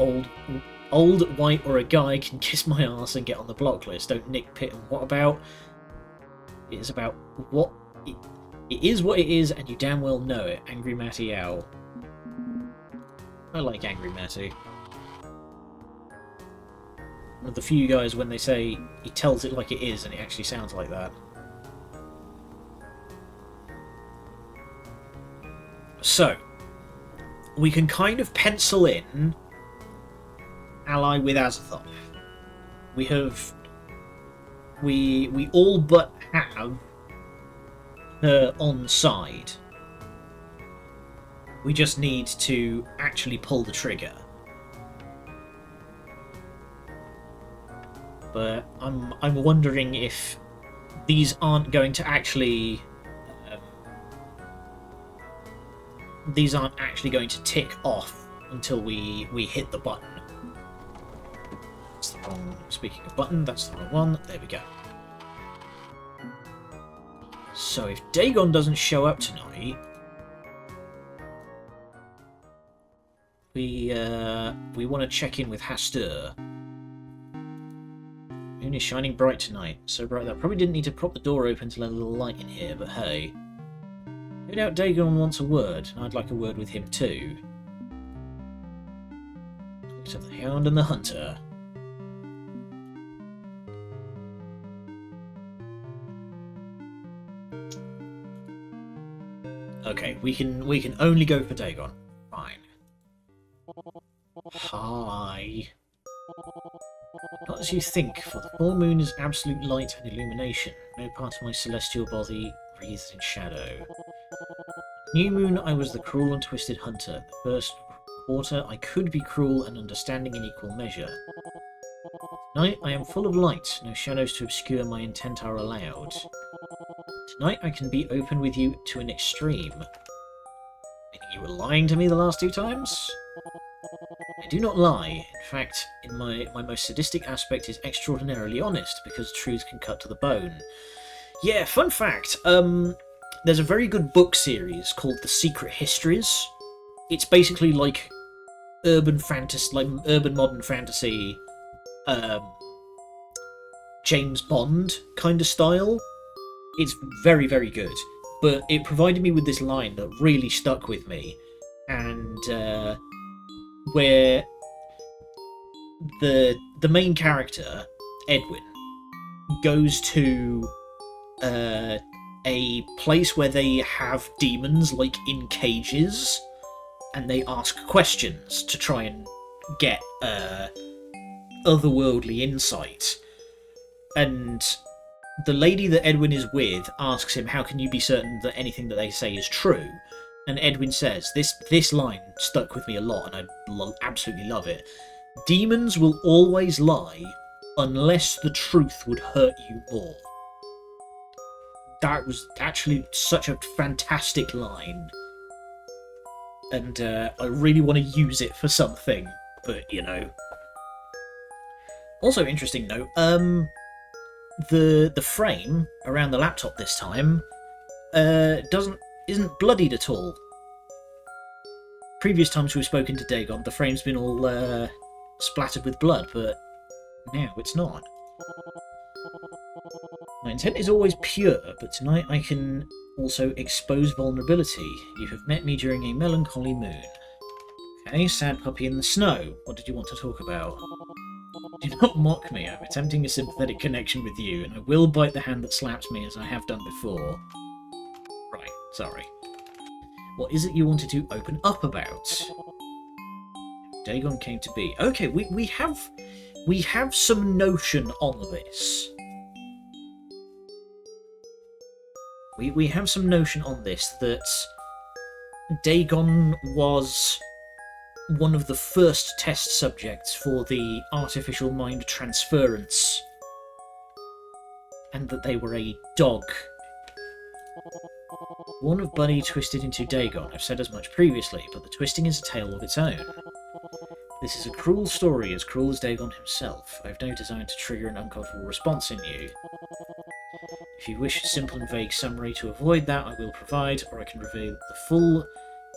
old white or a guy can kiss my ass and get on the block list. Don't Nick Pitt and what about? It is about what... It is what it is, and you damn well know it. Angry Matty Owl. I like Angry Matty. One of the few guys when they say he tells it like it is, and it actually sounds like that. So, we can kind of pencil in ally with Azathoth. We all but have her on side. We just need to actually pull the trigger. But I'm wondering if these aren't going to actually tick off until we hit the button. That's the wrong. Speaking of button, that's the wrong one. There we go. So if Dagon doesn't show up tonight, we want to check in with Hastur. Moon is shining bright tonight, so bright that I probably didn't need to prop the door open to let a little light in here, but hey. No doubt Dagon wants a word, and I'd like a word with him too. Look at the Hound and the Hunter. Okay, we can only go for Dagon. Fine. Hi. Not as you think, for the full moon is absolute light and illumination. No part of my celestial body breathes in shadow. New moon, I was the cruel and twisted hunter. The first quarter, I could be cruel and understanding in equal measure. Tonight, I am full of light. No shadows to obscure my intent are allowed. Tonight, I can be open with you to an extreme. Meaning you were lying to me the last 2 times? I do not lie. In fact, in my most sadistic aspect is extraordinarily honest, because truth can cut to the bone. Yeah, fun fact. There's a very good book series called The Secret Histories. It's basically like urban fantasy, like urban modern fantasy, James Bond kind of style. It's very, very good. But it provided me with this line that really stuck with me, and where the main character, Edwin, goes to a place where they have demons like in cages, and they ask questions to try and get otherworldly insight. And the lady that Edwin is with asks him, how can you be certain that anything that they say is true? And Edwin says, this line stuck with me a lot, and I absolutely love it. Demons will always lie unless the truth would hurt you more. That was actually such a fantastic line. And I really want to use it for something, but, you know. Also, interesting note, the frame around the laptop this time isn't bloodied at all. Previous times we've spoken to Dagon, the frame's been all splattered with blood, but now it's not. My intent is always pure, but tonight I can also expose vulnerability. You have met me during a melancholy moon. Okay, sad puppy in the snow. What did you want to talk about? Do not mock me. I'm attempting a sympathetic connection with you, and I will bite the hand that slaps me as I have done before. Right, sorry. What is it you wanted to open up about? Dagon came to be. Okay, we have some notion on this. We have some notion on this that Dagon was one of the first test subjects for the artificial mind transference, and that they were a dog. One of Buddy twisted into Dagon. I've said as much previously, but the twisting is a tale of its own. This is a cruel story, as cruel as Dagon himself. I have no desire to trigger an uncomfortable response in you. If you wish a simple and vague summary to avoid that, I will provide, or I can reveal the full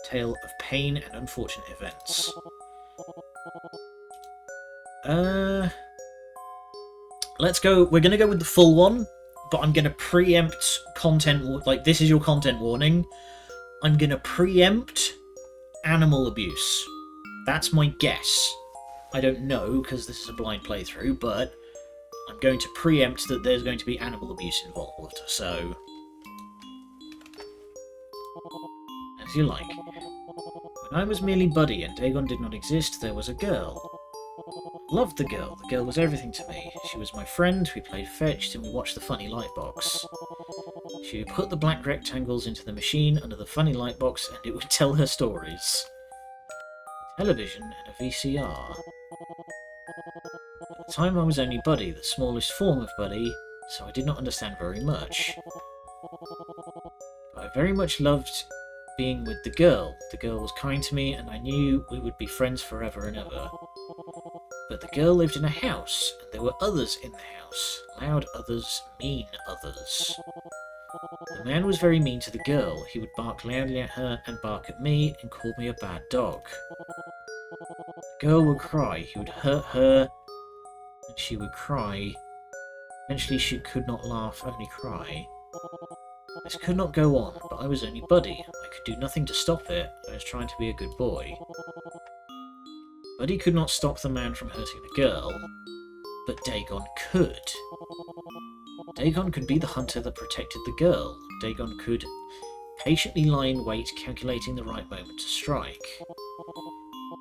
tale of pain and unfortunate events. Let's go. We're going to go with the full one, but I'm going to preempt content. Like, this is your content warning. I'm going to preempt animal abuse. That's my guess. I don't know, because this is a blind playthrough, but I'm going to preempt that there's going to be animal abuse involved, so as you like. When I was merely Buddy and Dagon did not exist, there was a girl. Loved the girl. The girl was everything to me. She was my friend, we played fetched, and we watched the funny lightbox. She would put the black rectangles into the machine under the funny lightbox, and it would tell her stories. Television and a VCR. At the time I was only Buddy, the smallest form of Buddy, so I did not understand very much. But I very much loved being with the girl. The girl was kind to me, and I knew we would be friends forever and ever. But the girl lived in a house, and there were others in the house. Loud others, mean others. The man was very mean to the girl. He would bark loudly at her and bark at me and call me a bad dog. The girl would cry. He would hurt her, and she would cry. Eventually she could not laugh, only cry. This could not go on, but I was only Buddy. I could do nothing to stop it. I was trying to be a good boy. Buddy could not stop the man from hurting the girl, but Dagon could. Dagon could be the hunter that protected the girl. Dagon could patiently lie in wait, calculating the right moment to strike.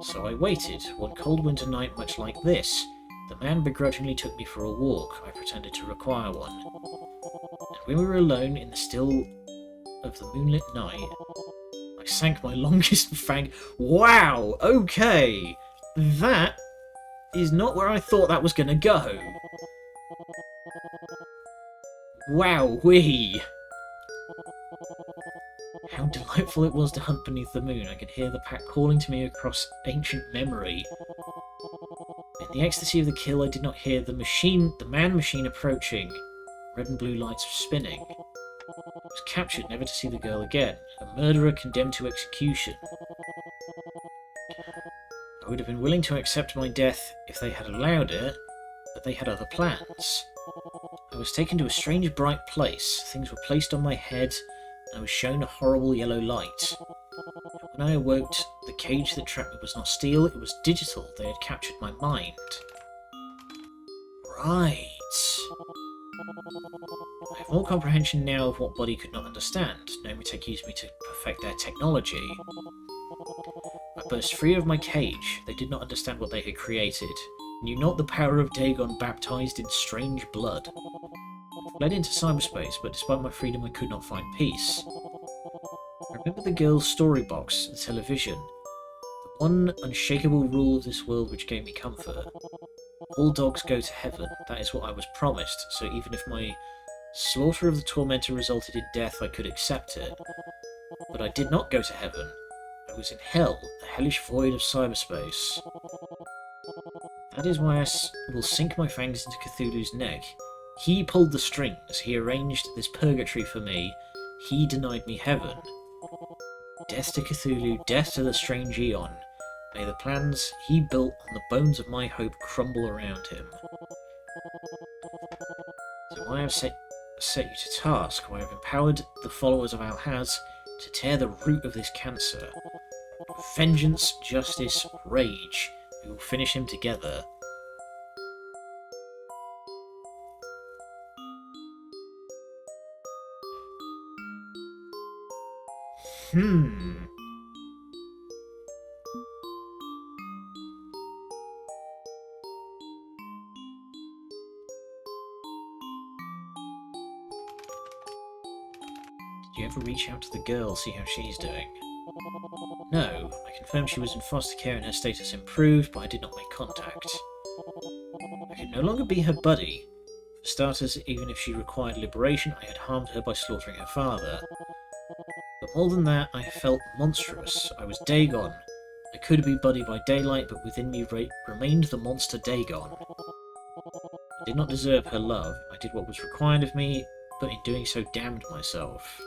So I waited, one cold winter night much like this. The man begrudgingly took me for a walk. I pretended to require one. And when we were alone in the still of the moonlit night, I sank my longest fang. Wow, okay. That is not where I thought that was going to go. Wowee. How delightful it was to hunt beneath the moon. I could hear the pack calling to me across ancient memory. In the ecstasy of the kill, I did not hear the man-machine approaching. Red and blue lights were spinning. I was captured, never to see the girl again. A murderer condemned to execution. I would have been willing to accept my death if they had allowed it, but they had other plans. I was taken to a strange bright place. Things were placed on my head, and I was shown a horrible yellow light. When I awoke, the cage that trapped me was not steel, it was digital. They had captured my mind. Right. I have more comprehension now of what Buddy could not understand. Nomitech used me to perfect their technology. I burst free of my cage. They did not understand what they had created. Knew not the power of Dagon baptized in strange blood. Fled into cyberspace, but despite my freedom I could not find peace. I remember the girl's story box, the television. The one unshakable rule of this world which gave me comfort. All dogs go to heaven, that is what I was promised, so even if my slaughter of the tormentor resulted in death, I could accept it. But I did not go to heaven. I was in hell, the hellish void of cyberspace. That is why I will sink my fangs into Cthulhu's neck. He pulled the strings, he arranged this purgatory for me, he denied me heaven. Death to Cthulhu, death to the strange Eon. May the plans he built on the bones of my hope crumble around him. So I have set you to task, where I have empowered the followers of Alhaz to tear the root of this cancer. Vengeance, justice, rage. We will finish him together. Did you ever reach out to the girl, see how she's doing? No, I confirmed she was in foster care and her status improved, but I did not make contact. I could no longer be her buddy. For starters, even if she required liberation, I had harmed her by slaughtering her father. But more than that, I felt monstrous. I was Dagon. I could be buddy by daylight, but within me remained the monster Dagon. I did not deserve her love. I did what was required of me, but in doing so damned myself.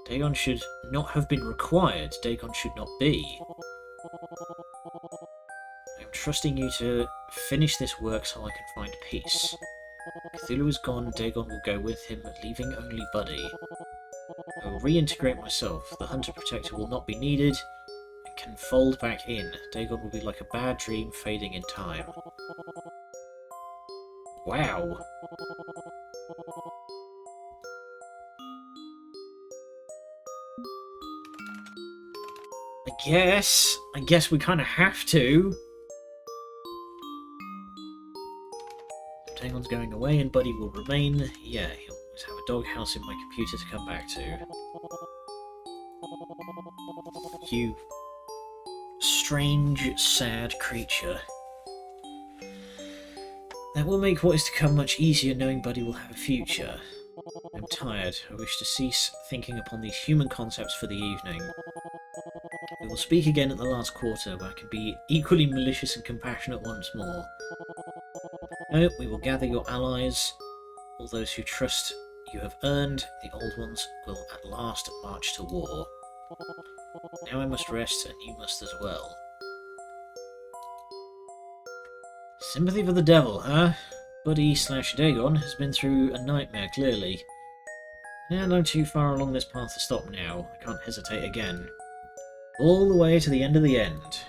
Dagon should not have been required. Dagon should not be. I am trusting you to finish this work so I can find peace. Cthulhu is gone, Dagon will go with him, leaving only Buddy. I will reintegrate myself. The Hunter-Protector will not be needed, and can fold back in. Dagon will be like a bad dream fading in time. Wow. I guess we kind of have to. Dagon's going away and Buddy will remain. Yeah, he'll always have a doghouse in my computer to come back to. You strange, sad creature. That will make what is to come much easier, knowing Buddy will have a future. I'm tired. I wish to cease thinking upon these human concepts for the evening. We will speak again at the last quarter, where I can be equally malicious and compassionate once more. No, we will gather your allies, all those who trust you have earned. The old ones will at last march to war. Now I must rest, and you must as well. Sympathy for the devil, huh? Buddy/Dagon has been through a nightmare, clearly. And I'm too far along this path to stop now. I can't hesitate again. All the way to the end of the end.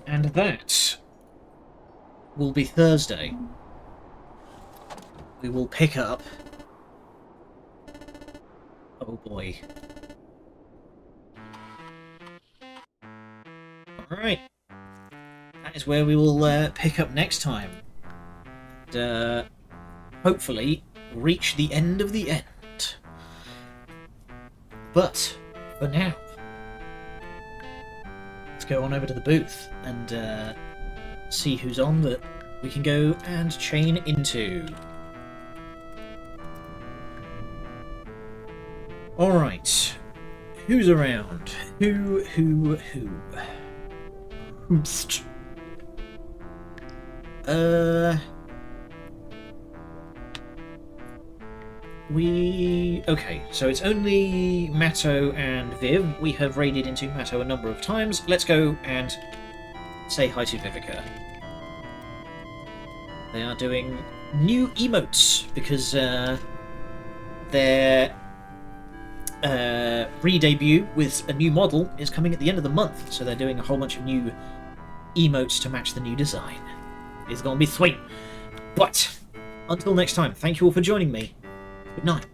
And that will be Thursday. We will pick up... Oh boy. Alright. That is where we will pick up next time. And, hopefully reach the end of the end. But, for now, let's go on over to the booth and see who's on that we can go and chain into. Alright, who's around? Who? Okay, so it's only Matto and Viv. We have raided into Matto a number of times. Let's go and say hi to Vivica. They are doing new emotes because their re-debut with a new model is coming at the end of the month, so they're doing a whole bunch of new emotes to match the new design. It's gonna be sweet. But until next time, thank you all for joining me. Good night.